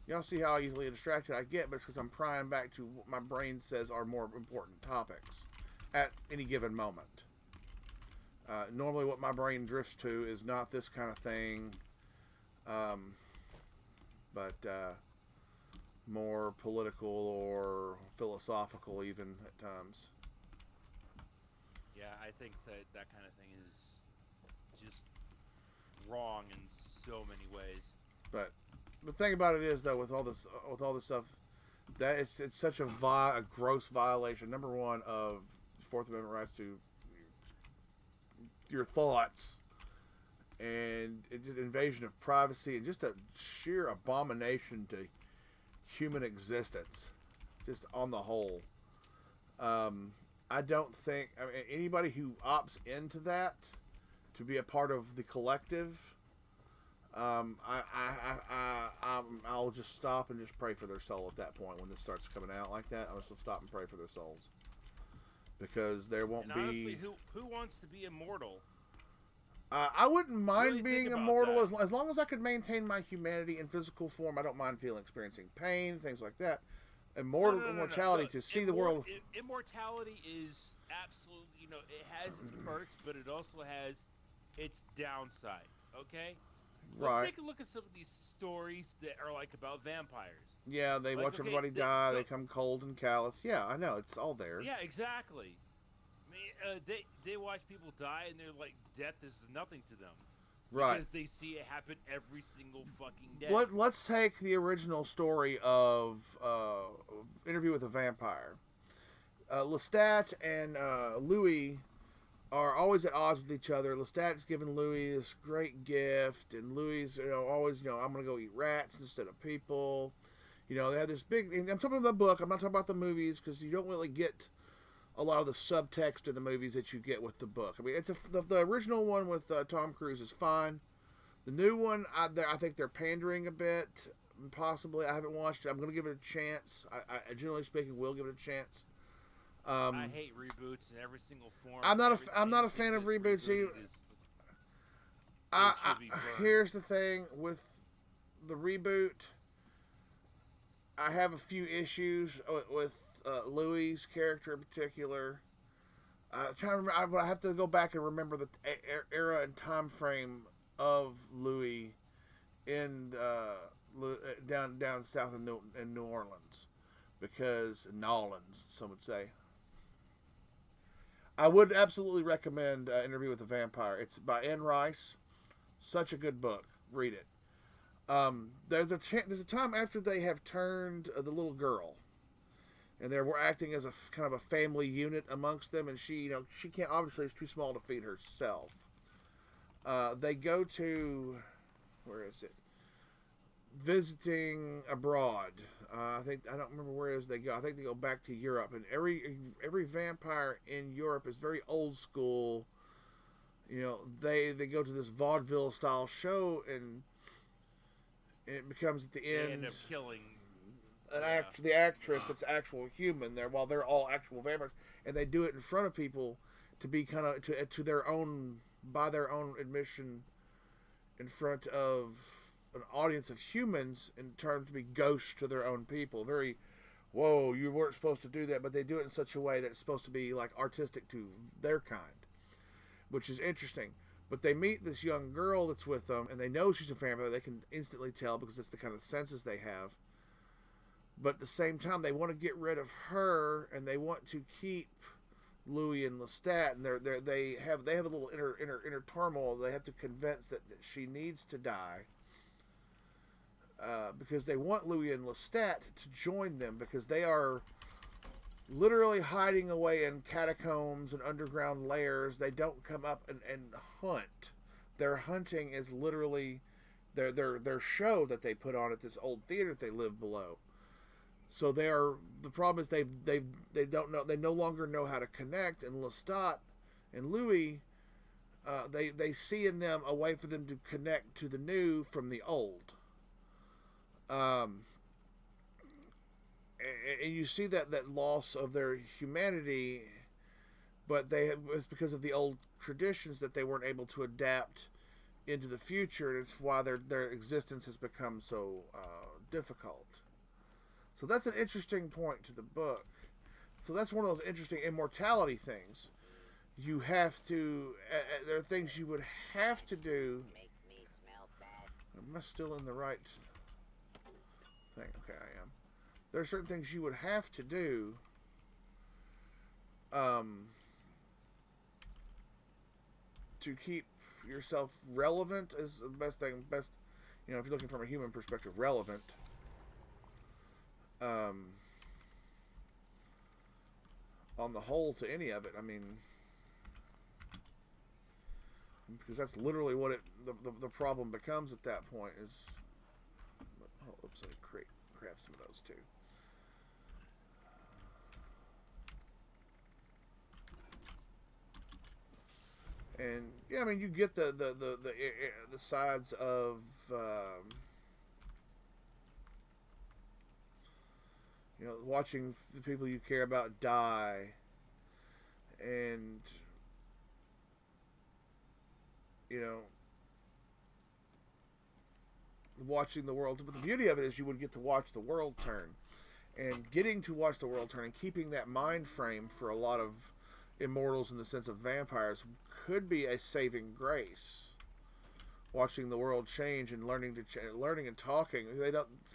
Speaker 1: Y'all see how easily distracted I get, but it's because I'm prying back to what my brain says are more important topics at any given moment. Normally what my brain drifts to is not this kind of thing, but more political or philosophical even at times.
Speaker 14: Yeah, I think that kind of thing is just wrong in so many ways.
Speaker 1: But the thing about it is, though, with all this stuff, that it's such a gross violation. Number one of Fourth Amendment rights to your thoughts, and it's an invasion of privacy, and just a sheer abomination to human existence, just on the whole. I don't think anybody who opts into that to be a part of the collective, I'll just stop and just pray for their soul at that point when this starts coming out like that. I'll just stop and pray for their souls, because there won't be.
Speaker 14: Honestly, who wants to be immortal?
Speaker 1: I wouldn't mind
Speaker 14: Really
Speaker 1: being
Speaker 14: think about
Speaker 1: immortal
Speaker 14: that.
Speaker 1: as long as I could maintain my humanity in physical form. I don't mind experiencing pain, things like that. Immortality to see the world.
Speaker 14: Immortality is absolutely, it has its perks, but it also has its downsides. Okay.
Speaker 1: Right.
Speaker 14: Let's take a look at some of these stories that are like about vampires.
Speaker 1: Yeah, they watch everybody die. They come cold and callous. Yeah, I know. It's all there.
Speaker 14: Yeah, exactly. I mean, they watch people die, and they're like, death is nothing to them.
Speaker 1: Right.
Speaker 14: Because they see it happen every single fucking day.
Speaker 1: Let's take the original story of Interview with a Vampire. Lestat and Louis are always at odds with each other. Lestat's giving Louis this great gift, and Louis, always, I'm going to go eat rats instead of people. They have this big. And I'm talking about the book. I'm not talking about the movies because you don't really get a lot of the subtext in the movies that you get with the book. I mean, the original one with Tom Cruise is fine. The new one, I think they're pandering a bit. Possibly, I haven't watched it. I'm going to give it a chance. I generally speaking, will give it a chance.
Speaker 14: I hate reboots in every single form.
Speaker 1: I'm not a fan of reboots. See, here's the thing with the reboot. I have a few issues with Louis' character in particular. I'm trying to remember. I have to go back and remember the era and time frame of Louis in down south in New Orleans, because Nolans, some would say. I would absolutely recommend Interview with the Vampire. It's by Anne Rice. Such a good book. Read it. There's a time after they have turned the little girl, and they were acting as a kind of a family unit amongst them, and she can't, obviously, is too small to feed herself. They go to, where is it? Visiting abroad. I don't remember where it is they go. I think they go back to Europe, and every vampire in Europe is very old school. They go to this vaudeville style show, and it becomes at the end.
Speaker 14: They end up killing
Speaker 1: the actress that's actual human there, while they're all actual vampires, and they do it in front of people to be kind of to their own, by their own admission, in front of an audience of humans, in terms to be ghosts to their own people. Very, whoa, you weren't supposed to do that, but they do it in such a way that it's supposed to be like artistic to their kind, which is interesting. But they meet this young girl that's with them, and they know she's a vampire. They can instantly tell because it's the kind of senses they have. But at the same time, they want to get rid of her, and they want to keep Louis and Lestat, and they have a little inner turmoil. They have to convince that she needs to die, because they want Louis and Lestat to join them, because they are literally hiding away in catacombs and underground lairs. They don't come up and hunt. Their hunting is literally their show that they put on at this old theater that they live below. So the problem is they don't know, they no longer know how to connect, and Lestat and Louis, they see in them a way for them to connect to the new from the old. And you see that loss of their humanity, but it's because of the old traditions that they weren't able to adapt into the future, and it's why their existence has become so difficult. So that's an interesting point to the book. So that's one of those interesting immortality things. You have to, there are things you would have to do. Am I still in the right thing? Okay, I am. There are certain things you would have to do to keep yourself relevant, is the best thing. If you're looking from a human perspective, relevant. On the whole, to any of it, I mean, because that's literally what the problem becomes at that point is. Oh, oops, let me craft some of those too. And yeah, I mean, you get the sides of watching the people you care about die, and watching the world. But the beauty of it is you would get to watch the world turn, and getting to watch the world turn and keeping that mind frame for a lot of immortals in the sense of vampires could be a saving grace. Watching the world change and learning and talking.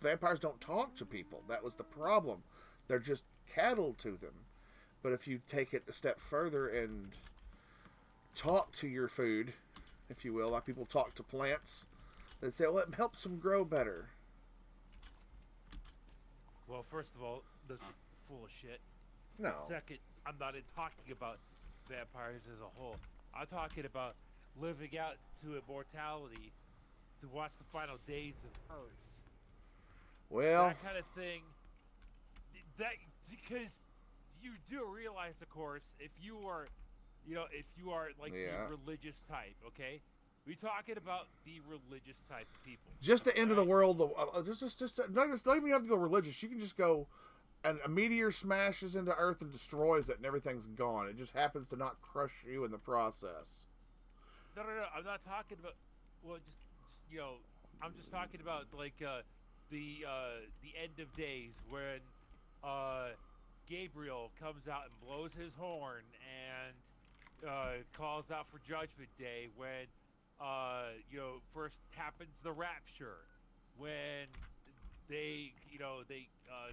Speaker 1: Vampires don't talk to people. That was the problem. They're just cattle to them. But if you take it a step further and talk to your food, if you will, like people talk to plants, they say, well, it helps them grow better.
Speaker 14: Well, first of all, this is full of shit.
Speaker 1: No.
Speaker 14: Second, I'm not talking about vampires as a whole. I'm talking about living out to immortality to watch the final days of Earth.
Speaker 1: Well,
Speaker 14: That kind of thing. That because you do realize, of course, if you are, if you are like the religious type, okay? We're talking about the religious type of people.
Speaker 1: Just the end of the world. Just don't even have to go religious. You can just go, and a meteor smashes into Earth and destroys it, and everything's gone. It just happens to not crush you in the process.
Speaker 14: No. I'm not talking about. Well, just I'm just talking about like the end of days when Gabriel comes out and blows his horn and calls out for Judgment Day when. First happens the rapture when they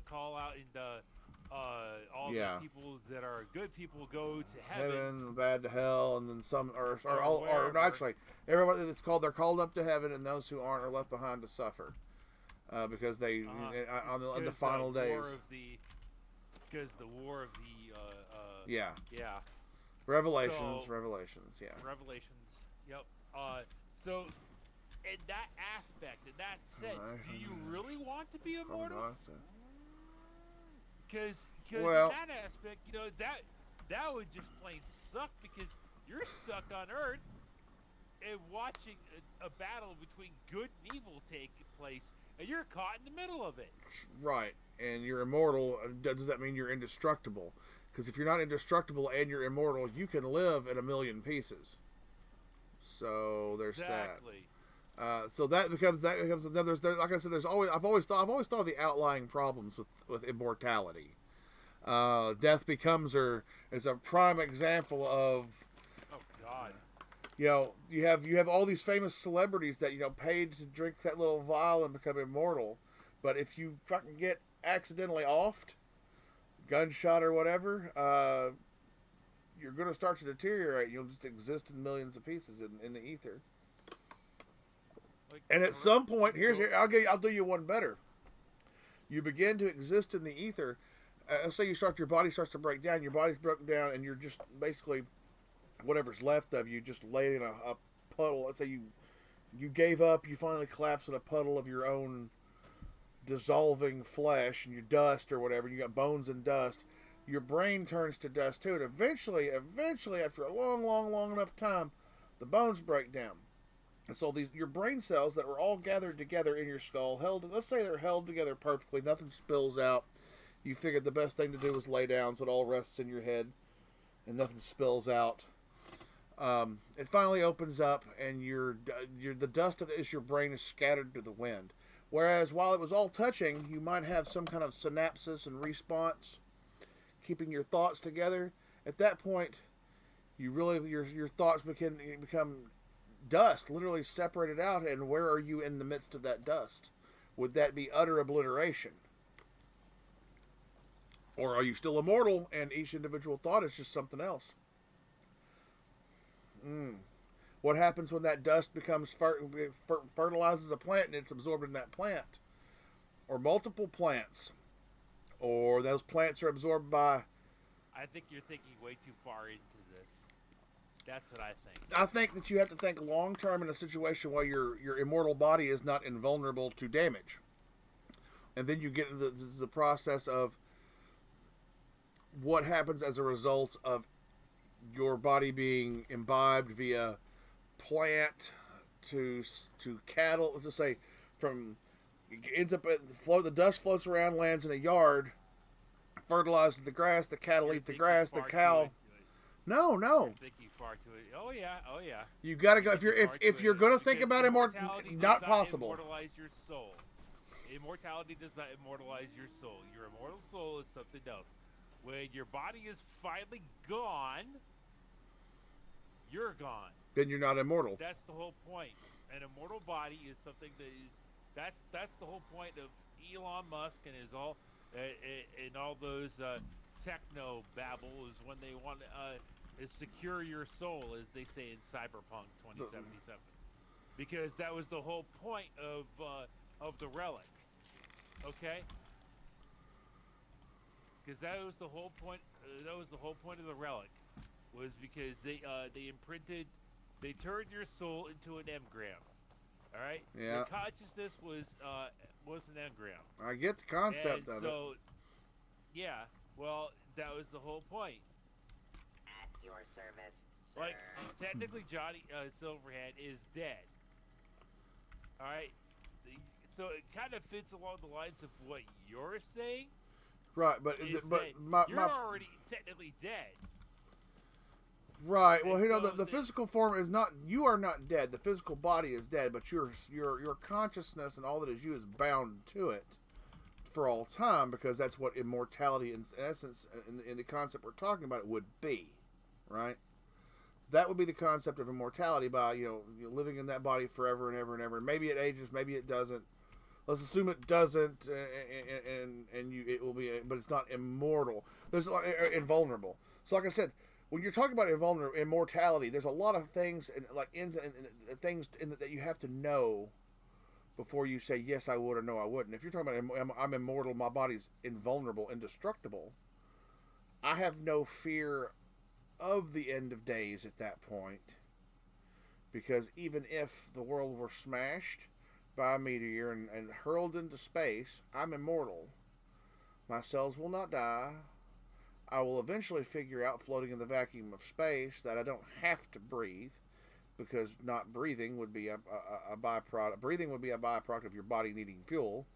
Speaker 14: call out and all the people that are good people go to heaven,
Speaker 1: bad to hell, and then some or actually everybody they're called up to heaven, and those who aren't are left behind to suffer because they on the final days.
Speaker 14: Because the war of the
Speaker 1: Revelations.
Speaker 14: Yep. So, in that aspect, in that sense, do you really want to be immortal? Because in that aspect, that would just plain suck because you're stuck on Earth and watching a battle between good and evil take place, and you're caught in the middle of it.
Speaker 1: Right, and you're immortal. Does that mean you're indestructible? Because if you're not indestructible and you're immortal, you can live in a million pieces. So there's that. So that becomes another. Like I said, I've always thought of the outlying problems with immortality. Death Becomes Her is a prime example of.
Speaker 14: Oh God.
Speaker 1: You have all these famous celebrities that paid to drink that little vial and become immortal, but if you fucking get accidentally offed, gunshot or whatever, you're going to start to deteriorate. You'll just exist in millions of pieces in the ether. And at some point, I'll do you one better. You begin to exist in the ether. Let's say your body starts to break down. Your body's broken down, and you're just basically whatever's left of you just laid in a puddle. Let's say you gave up. You finally collapse in a puddle of your own dissolving flesh and your dust or whatever. You got bones and dust. Your brain turns to dust too, and eventually, after a long enough time, the bones break down. And so your brain cells that were all gathered together in your skull, let's say they're held together perfectly, nothing spills out. You figured the best thing to do was lay down so it all rests in your head, and nothing spills out. It finally opens up, and the dust of your brain is scattered to the wind. Whereas while it was all touching, you might have some kind of synapses and response, keeping your thoughts together. At that point, your thoughts become dust, literally separated out. And where are you in the midst of that dust? Would that be utter obliteration? Or are you still immortal and each individual thought is just something else? What happens when that dust becomes fertilizes a plant and it's absorbed in that plant? Or multiple plants? Or those plants are absorbed by...
Speaker 14: I think you're thinking way too far into this. That's what I think.
Speaker 1: I think that you have to think long term in a situation where your immortal body is not invulnerable to damage. And then you get into the process of what happens as a result of your body being imbibed via plant to cattle. Let's just say ends up at the dust floats around, lands in a yard, fertilizes the grass, the cattle eat the grass, the cow. No.
Speaker 14: Thinking far to it. Oh yeah.
Speaker 1: You gotta go if you're gonna think about immortality, not possible.
Speaker 14: Immortalize your soul. Immortality does not immortalize your soul. Your immortal soul is something else. When your body is finally gone, you're gone.
Speaker 1: Then you're not immortal.
Speaker 14: That's the whole point. An immortal body is something that's the whole point of Elon Musk and all those techno babble is when they want is secure your soul, as they say in Cyberpunk 2077, because that was the whole point of the relic. Okay. Because that was the whole point. That was the whole point of the relic, was because they turned your soul into an engram. All right.
Speaker 1: Yeah.
Speaker 14: Your consciousness was an engram.
Speaker 1: I get the concept
Speaker 14: and
Speaker 1: of
Speaker 14: so,
Speaker 1: it.
Speaker 14: Yeah. Well, that was the whole point.
Speaker 3: At your service, sir.
Speaker 14: Like, technically, Johnny Silverhand is dead. All right. So it kind of fits along the lines of what you're saying.
Speaker 1: Right, but
Speaker 14: Is
Speaker 1: but
Speaker 14: that you're already technically dead.
Speaker 1: Right. Well, you know, the physical form is not. You are not dead. The physical body is dead, but your consciousness and all that is you is bound to it for all time, because that's what immortality, in essence, in the concept we're talking about, it would be, right? That would be the concept of immortality, by living in that body forever and ever and ever. And maybe it ages, maybe it doesn't. Let's assume it doesn't, and it will be, but it's not immortal. There's invulnerable. So, like I said, when you're talking about immortality, there's a lot of things and things that you have to know before you say yes, I would, or no, I wouldn't. If you're talking about I'm immortal, my body's invulnerable, indestructible, I have no fear of the end of days at that point, because even if the world were smashed by a meteor and hurled into space, I'm immortal. My cells will not die. I will eventually figure out, floating in the vacuum of space, that I don't have to breathe, because not breathing would be a byproduct. Breathing would be a byproduct of your body needing fuel.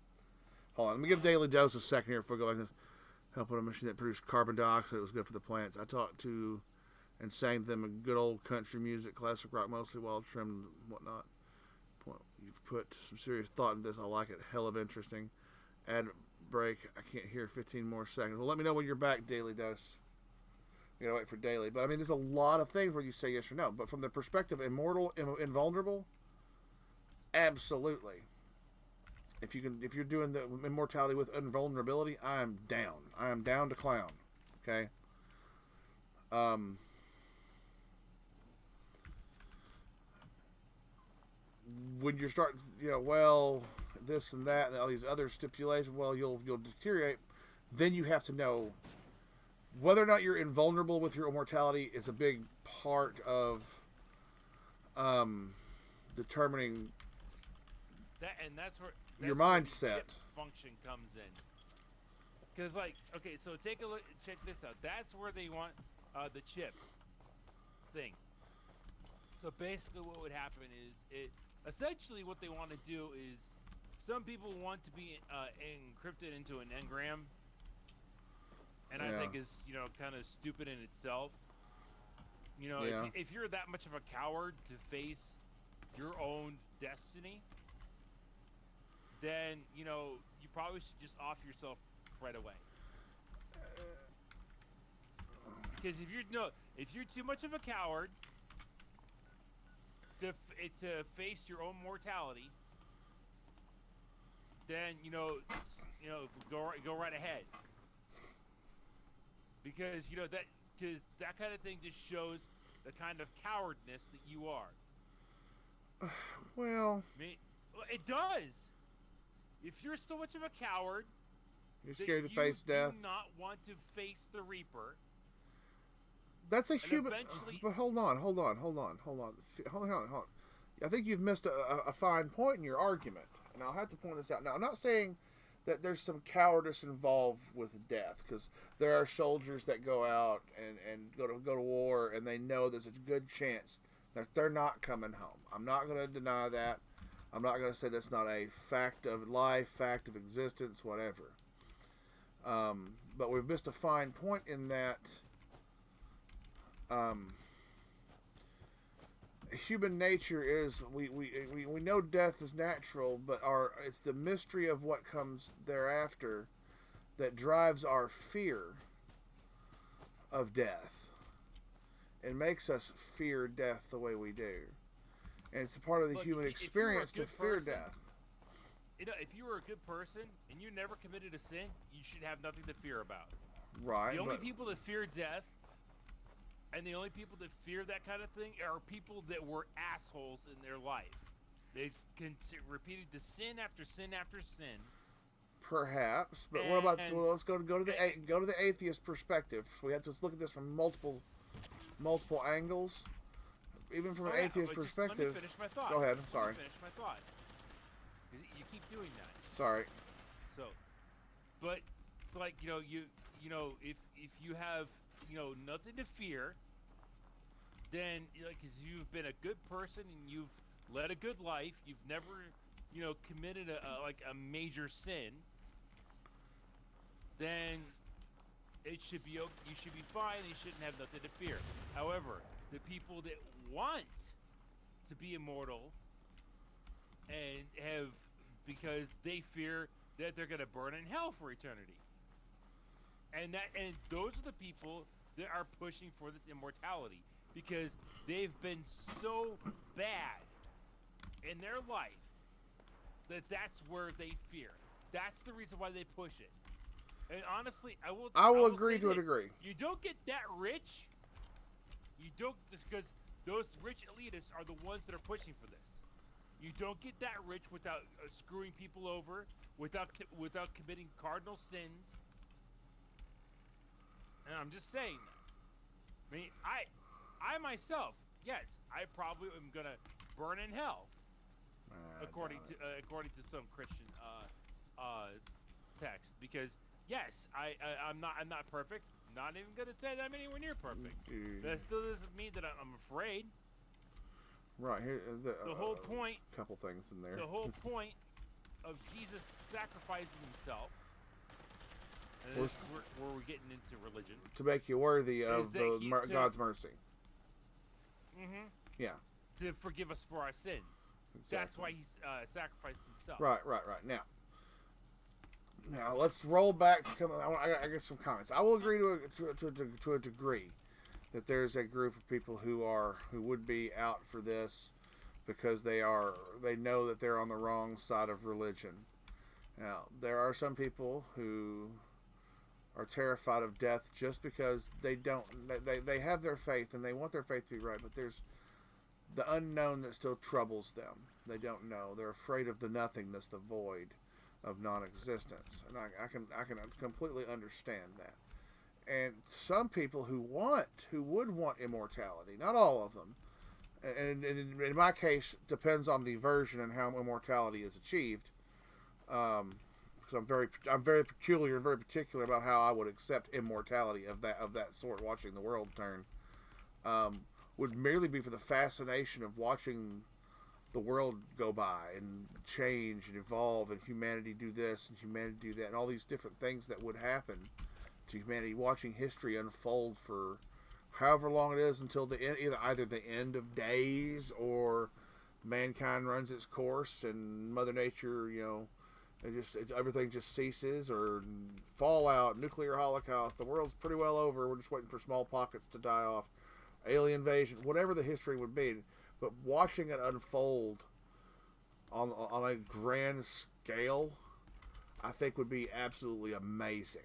Speaker 1: Hold on, let me give Daily Dose a second here before I go and help with a machine that produced carbon dioxide. It was good for the plants. I talked to and sang them good old country music, classic rock, mostly well trimmed and whatnot. You've put some serious thought into this. I like it. Hell of interesting. Ad break. I can't hear 15 more seconds. Well, let me know when you're back, Daily Dose. You gotta wait for Daily. But I mean, there's a lot of things where you say yes or no. But from the perspective of immortal, invulnerable, absolutely. If you're doing the immortality with invulnerability, I am down. I am down to clown. Okay. When you start, well, this and that and all these other stipulations, well, you'll deteriorate. Then you have to know whether or not you're invulnerable with your immortality is a big part of determining
Speaker 14: that, and that's where
Speaker 1: your
Speaker 14: where
Speaker 1: mindset
Speaker 14: the chip function comes in. Because, like, okay, so take a look, check this out. That's where they want the chip thing. So basically, what would happen is essentially what they want to do is, some people want to be encrypted into an engram, and I think is kind of stupid in itself. If you're that much of a coward to face your own destiny, then you probably should just off yourself right away. Because if you're too much of a coward to face your own mortality, then go right ahead. Because that kind of thing just shows the kind of cowardness that you are.
Speaker 1: Well,
Speaker 14: it does. If you're so much of a coward,
Speaker 1: you're scared to face death.
Speaker 14: You do not want to face the Reaper.
Speaker 1: That's a human. But hold on. I think you've missed a fine point in your argument, and I'll have to point this out. Now, I'm not saying that there's some cowardice involved with death, because there are soldiers that go out and go to war, and they know there's a good chance that they're not coming home. I'm not going to deny that. I'm not going to say that's not a fact of life, fact of existence, whatever. But we've missed a fine point in that human nature is, we know death is natural, but it's the mystery of what comes thereafter that drives our fear of death and makes us fear death the way we do. And it's a part of the human experience to fear death.
Speaker 14: If you were a good person and you never committed a sin, you should have nothing to fear about.
Speaker 1: Right.
Speaker 14: The only people that fear death, and the only people that fear that kind of thing, are people that were assholes in their life. They've repeated the sin after sin after sin.
Speaker 1: Perhaps, but what about? Well, let's go to the atheist perspective. We have to look at this from multiple multiple angles, even from an
Speaker 14: yeah,
Speaker 1: atheist
Speaker 14: but just
Speaker 1: perspective.
Speaker 14: let me finish my thought.
Speaker 1: Go ahead. I'm sorry.
Speaker 14: Let me finish my thought. You keep doing that.
Speaker 1: Sorry.
Speaker 14: So, but it's like you know if you have nothing to fear, then like because you've been a good person and you've led a good life, you've never committed a major sin, then you should be fine. You shouldn't have nothing to fear. However, the people that want to be immortal and have because they fear that they're going to burn in hell for eternity. And those are the people that are pushing for this immortality because they've been so bad in their life that's where they fear. That's the reason why they push it. And honestly, I will
Speaker 1: agree
Speaker 14: say
Speaker 1: to a
Speaker 14: this.
Speaker 1: degree.
Speaker 14: You don't get that rich. You don't because those rich elitists are the ones that are pushing for this. You don't get that rich without screwing people over, without committing cardinal sins. And I'm just saying that. I mean, I myself, yes, I probably am gonna burn in hell, according to some Christian text. Because yes, I'm not perfect. Not even gonna say that I'm anywhere near perfect. That still doesn't mean that I'm afraid.
Speaker 1: Right here,
Speaker 14: the whole point.
Speaker 1: Couple things in there.
Speaker 14: The whole point of Jesus sacrificing himself. And this is where we're getting into religion.
Speaker 1: To make you worthy of God's mercy.
Speaker 14: Mm-hmm.
Speaker 1: Yeah.
Speaker 14: To forgive us for our sins. Exactly. That's why he sacrificed himself.
Speaker 1: Right. Now let's roll back to I get some comments. I will agree to a degree that there's a group of people who would be out for this because they know that they're on the wrong side of religion. Now there are some people who are terrified of death just because they have their faith and they want their faith to be right, but there's the unknown that still troubles them. They don't know. They're afraid of the nothingness, the void of non-existence, and I can completely understand that. And some people who would want immortality, not all of them, and in my case, depends on the version and how immortality is achieved. Because I'm very peculiar and very particular about how I would accept immortality of that sort. Watching the world turn would merely be for the fascination of watching the world go by and change and evolve, and humanity do this and humanity do that, and all these different things that would happen to humanity. Watching history unfold for however long it is until the end, either the end of days or mankind runs its course and Mother Nature, everything just ceases, or fallout, nuclear holocaust, the world's pretty well over, we're just waiting for small pockets to die off, alien invasion, whatever the history would be. But watching it unfold on a grand scale, I think would be absolutely amazing.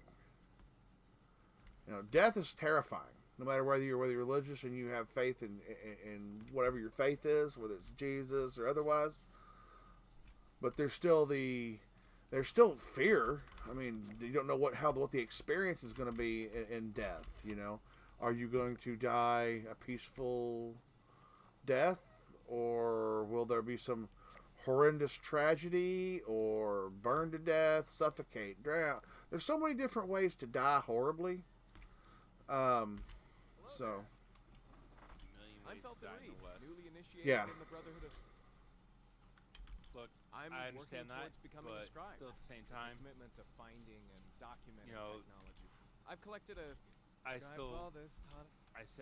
Speaker 1: Death is terrifying, no matter whether you're religious and you have faith in whatever your faith is, whether it's Jesus or otherwise. But there's still fear. I mean, you don't know what the experience is going to be in death. Are you going to die a peaceful death, or will there be some horrendous tragedy, or burn to death, suffocate, drown? There's so many different ways to die horribly. So
Speaker 15: I'm Felton Reed, newly initiated
Speaker 1: yeah.
Speaker 15: in the Brotherhood of...
Speaker 14: Look,
Speaker 15: I'm
Speaker 14: I understand that,
Speaker 15: towards becoming
Speaker 14: but
Speaker 15: a scribe.
Speaker 14: still at the same time,
Speaker 15: commitment to finding and documenting technology. I've collected a... I said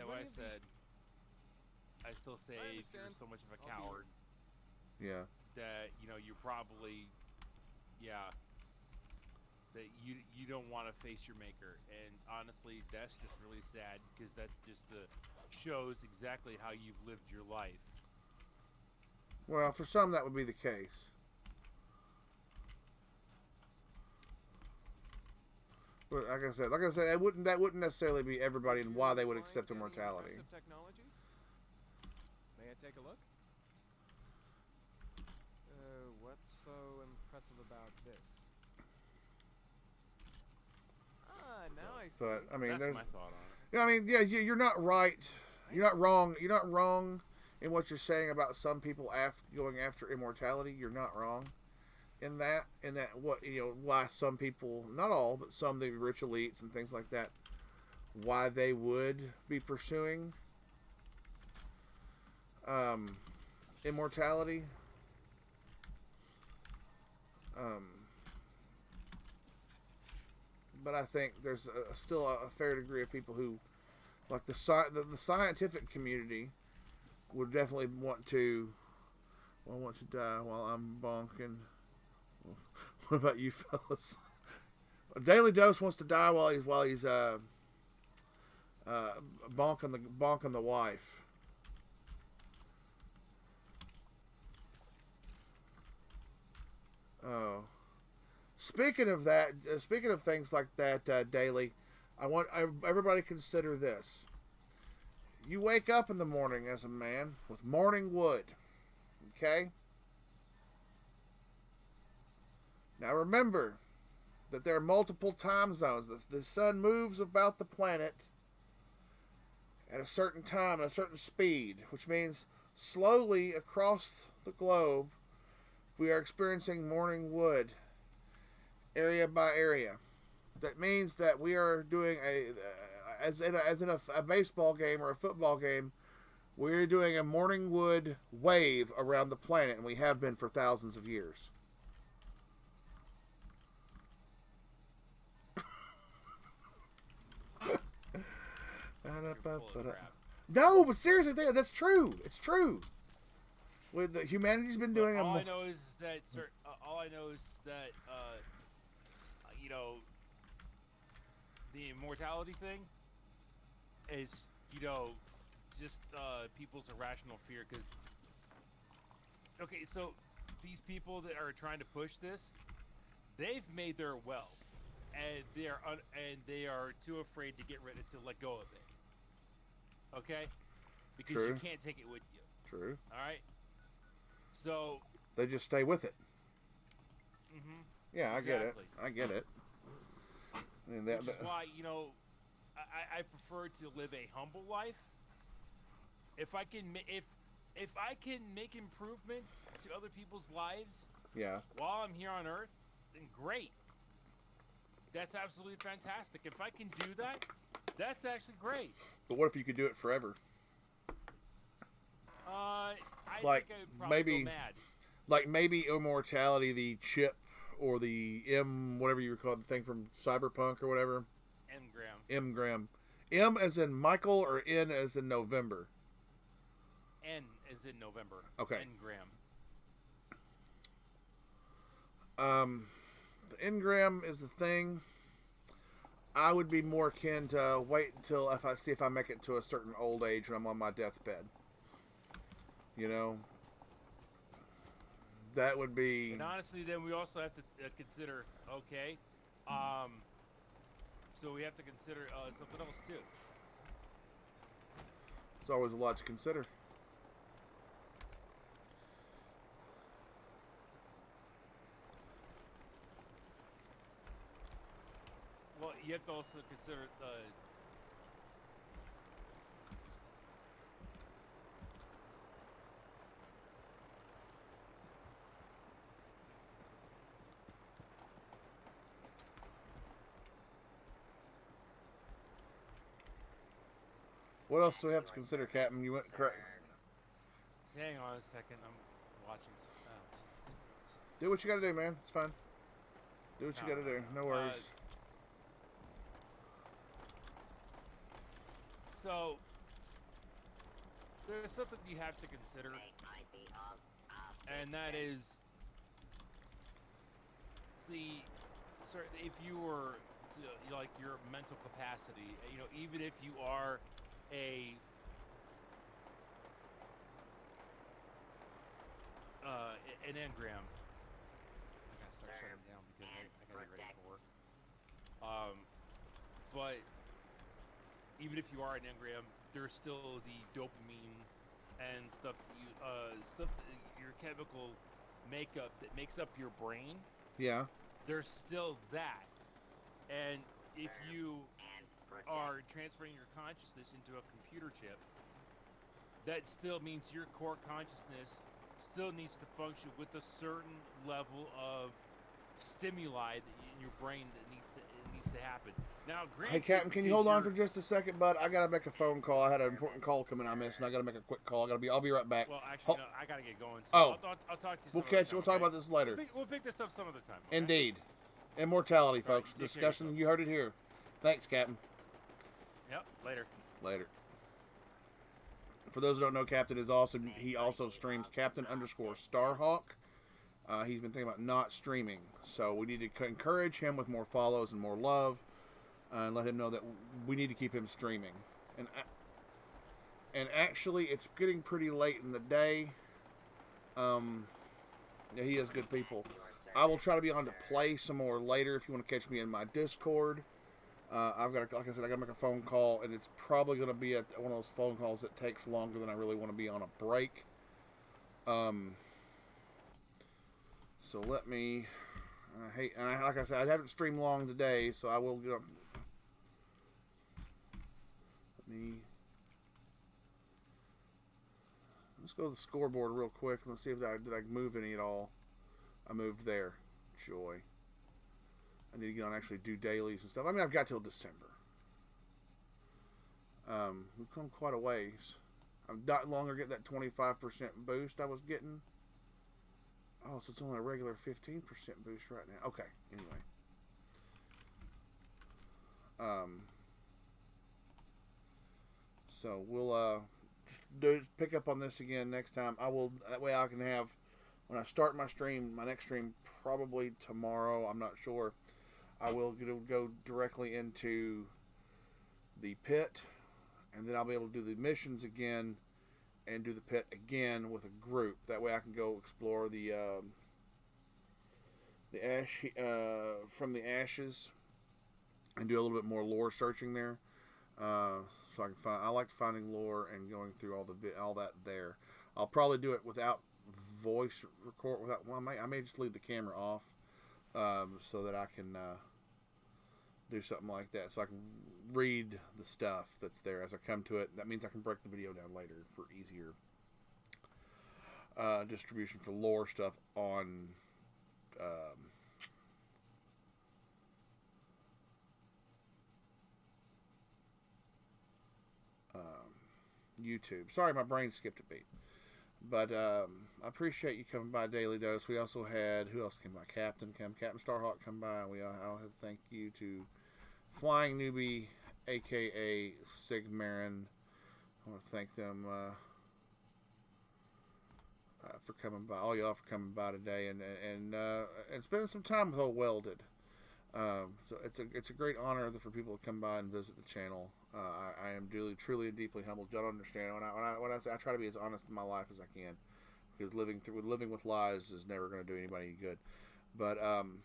Speaker 15: what I said.
Speaker 14: I still say if you're so much of a coward,
Speaker 1: yeah,
Speaker 14: that you're probably, that you don't want to face your maker, and honestly, that's just really sad because that just shows exactly how you've lived your life.
Speaker 1: Well, for some that would be the case. But like I said, that wouldn't necessarily be everybody and why they would accept immortality.
Speaker 15: Technology? May I take a look? What's so impressive about this? Now I see.
Speaker 1: But I mean,
Speaker 14: that's my thought on it.
Speaker 1: Yeah, I mean, yeah, you're not right You're not wrong. You're not wrong in what you're saying about some people going after immortality. You're not wrong in that. What why some people, not all, but some the rich elites and things like that, why they would be pursuing immortality. But I think there's still a fair degree of people who, like the scientific community, would definitely want to die while I'm bonking. What about you fellas? Daily Dose wants to die while he's bonking the wife. Oh. Speaking of that, speaking of things like that, Daily, I want everybody to consider this. You wake up in the morning as a man with morning wood, okay? Now remember that there are multiple time zones. The sun moves about the planet at a certain time, at a certain speed, which means slowly across the globe, we are experiencing morning wood area by area. That means that we are doing as in a baseball game or a football game, we're doing a morning wood wave around the planet, and we have been for thousands of years. No, but seriously, that's true. It's true. With the humanity's been doing.
Speaker 14: All I know is that the immortality thing is just people's irrational fear. Because so these people that are trying to push this, they've made their wealth, and they are too afraid to let go of it. Okay, because
Speaker 1: True.
Speaker 14: You can't take it with you.
Speaker 1: True.
Speaker 14: All right. So
Speaker 1: they just stay with it.
Speaker 14: Mm-hmm.
Speaker 1: Yeah,
Speaker 14: Exactly.
Speaker 1: I get it. And
Speaker 14: Which is why I prefer to live a humble life. If I can make improvements to other people's lives,
Speaker 1: yeah,
Speaker 14: while I'm here on Earth, then great. That's absolutely fantastic. If I can do that, that's actually great.
Speaker 1: But what if you could do it forever?
Speaker 14: I
Speaker 1: like
Speaker 14: think I would probably
Speaker 1: maybe,
Speaker 14: go mad.
Speaker 1: Like maybe immortality, the chip or the whatever you call the thing from Cyberpunk or whatever. Engram. M as in Michael or N as in November?
Speaker 14: N as in November.
Speaker 1: Okay.
Speaker 14: Engram.
Speaker 1: The engram is the thing. I would be more akin to wait until if I make it to a certain old age when I'm on my deathbed. That would be.
Speaker 14: And honestly, then we also have to consider. Okay, so we have to consider something else too.
Speaker 1: There's always a lot to consider.
Speaker 14: Well, you have to also consider
Speaker 1: What else do we have to consider, Captain? You went correct.
Speaker 14: Hang on a second. I'm watching some.
Speaker 1: Do what you gotta do, man. It's fine. Do what you gotta do. No worries.
Speaker 14: So, there's something you have to consider, and that is if you were like your mental capacity, even if you are an engram. I gotta start shutting down because I gotta get ready for work. But even if you are an engram, there's still the dopamine and stuff your chemical makeup that makes up your brain.
Speaker 1: Yeah.
Speaker 14: There's still that, and if you are transferring your consciousness into a computer chip, that still means your core consciousness still needs to function with a certain level of stimuli in your brain that needs to happen. Now, granted,
Speaker 1: hey, Captain, can you hold on for just a second, bud? I gotta make a phone call. I had an important call coming I missed, and I gotta make a quick call. I'll be right back.
Speaker 14: Well, actually, no, I gotta get going. So
Speaker 1: I'll
Speaker 14: talk to you.
Speaker 1: We'll talk about this later.
Speaker 14: We'll pick this up some other time. Okay?
Speaker 1: Indeed. Immortality, folks.
Speaker 14: Right,
Speaker 1: Discussion. You heard it here. Thanks, Captain.
Speaker 14: Yep. Later.
Speaker 1: Later. For those who don't know, Captain is awesome. He also streams Captain_Starhawk. He's been thinking about not streaming, so we need to encourage him with more follows and more love, and let him know that we need to keep him streaming. And actually, it's getting pretty late in the day. Yeah, he has good people. I will try to be on to play some more later if you want to catch me in my Discord. I've got, like I said, I got to make a phone call, and it's probably going to be one of those phone calls that takes longer than I really want to be on a break. So let me. Like I said, I haven't streamed long today, so I will get up. Let's go to the scoreboard real quick and let's see if did I move any at all. I moved there. Joy. I need to get on actually do dailies and stuff. I mean, I've got till December. We've come quite a ways. I'm not longer getting that 25% boost I was getting. Oh, so it's only a regular 15% boost right now. Okay, anyway. So we'll just pick up on this again next time. I will, that way I can have, when I start my stream, my next stream probably tomorrow, I'm not sure, I will go directly into the pit, and then I'll be able to do the missions again and do the pit again with a group. That way I can go explore the ash from the ashes and do a little bit more lore searching there. So I can find. I like finding lore and going through all that there. I'll probably do it without voice record. Well, I may just leave the camera off so that I can do something like that. So I can read the stuff that's there as I come to it. That means I can break the video down later for easier distribution for lore stuff on YouTube. Sorry, my brain skipped a beat. But I appreciate you coming by Daily Dose. We also had, who else came by? Captain Starhawk come by. And I'll have to thank you to Flying Newbie, aka Sigmarin. I want to thank them for coming by. All y'all for coming by today and spending some time with Old Welded. So it's a great honor for people to come by and visit the channel. I am truly and deeply humbled. Y'all don't understand when I say I try to be as honest in my life as I can, because living with lies is never going to do anybody any good. But I'm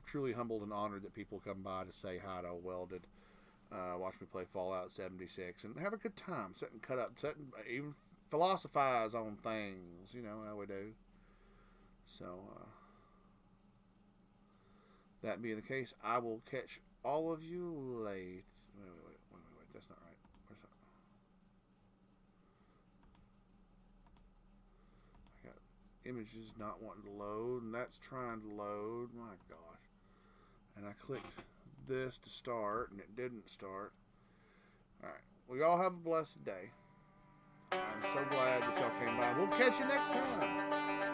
Speaker 1: truly humbled and honored that people come by to say hi to Old Welded, watch me play Fallout 76, and have a good time, sit and cut up, even philosophize on things. You know how we do. So. That being the case, I will catch all of you late. Wait. That's not right. Where's that? I got images not wanting to load, and that's trying to load. My gosh. And I clicked this to start, and it didn't start. Alright. Well, y'all have a blessed day. I'm so glad that y'all came by. We'll catch you next time.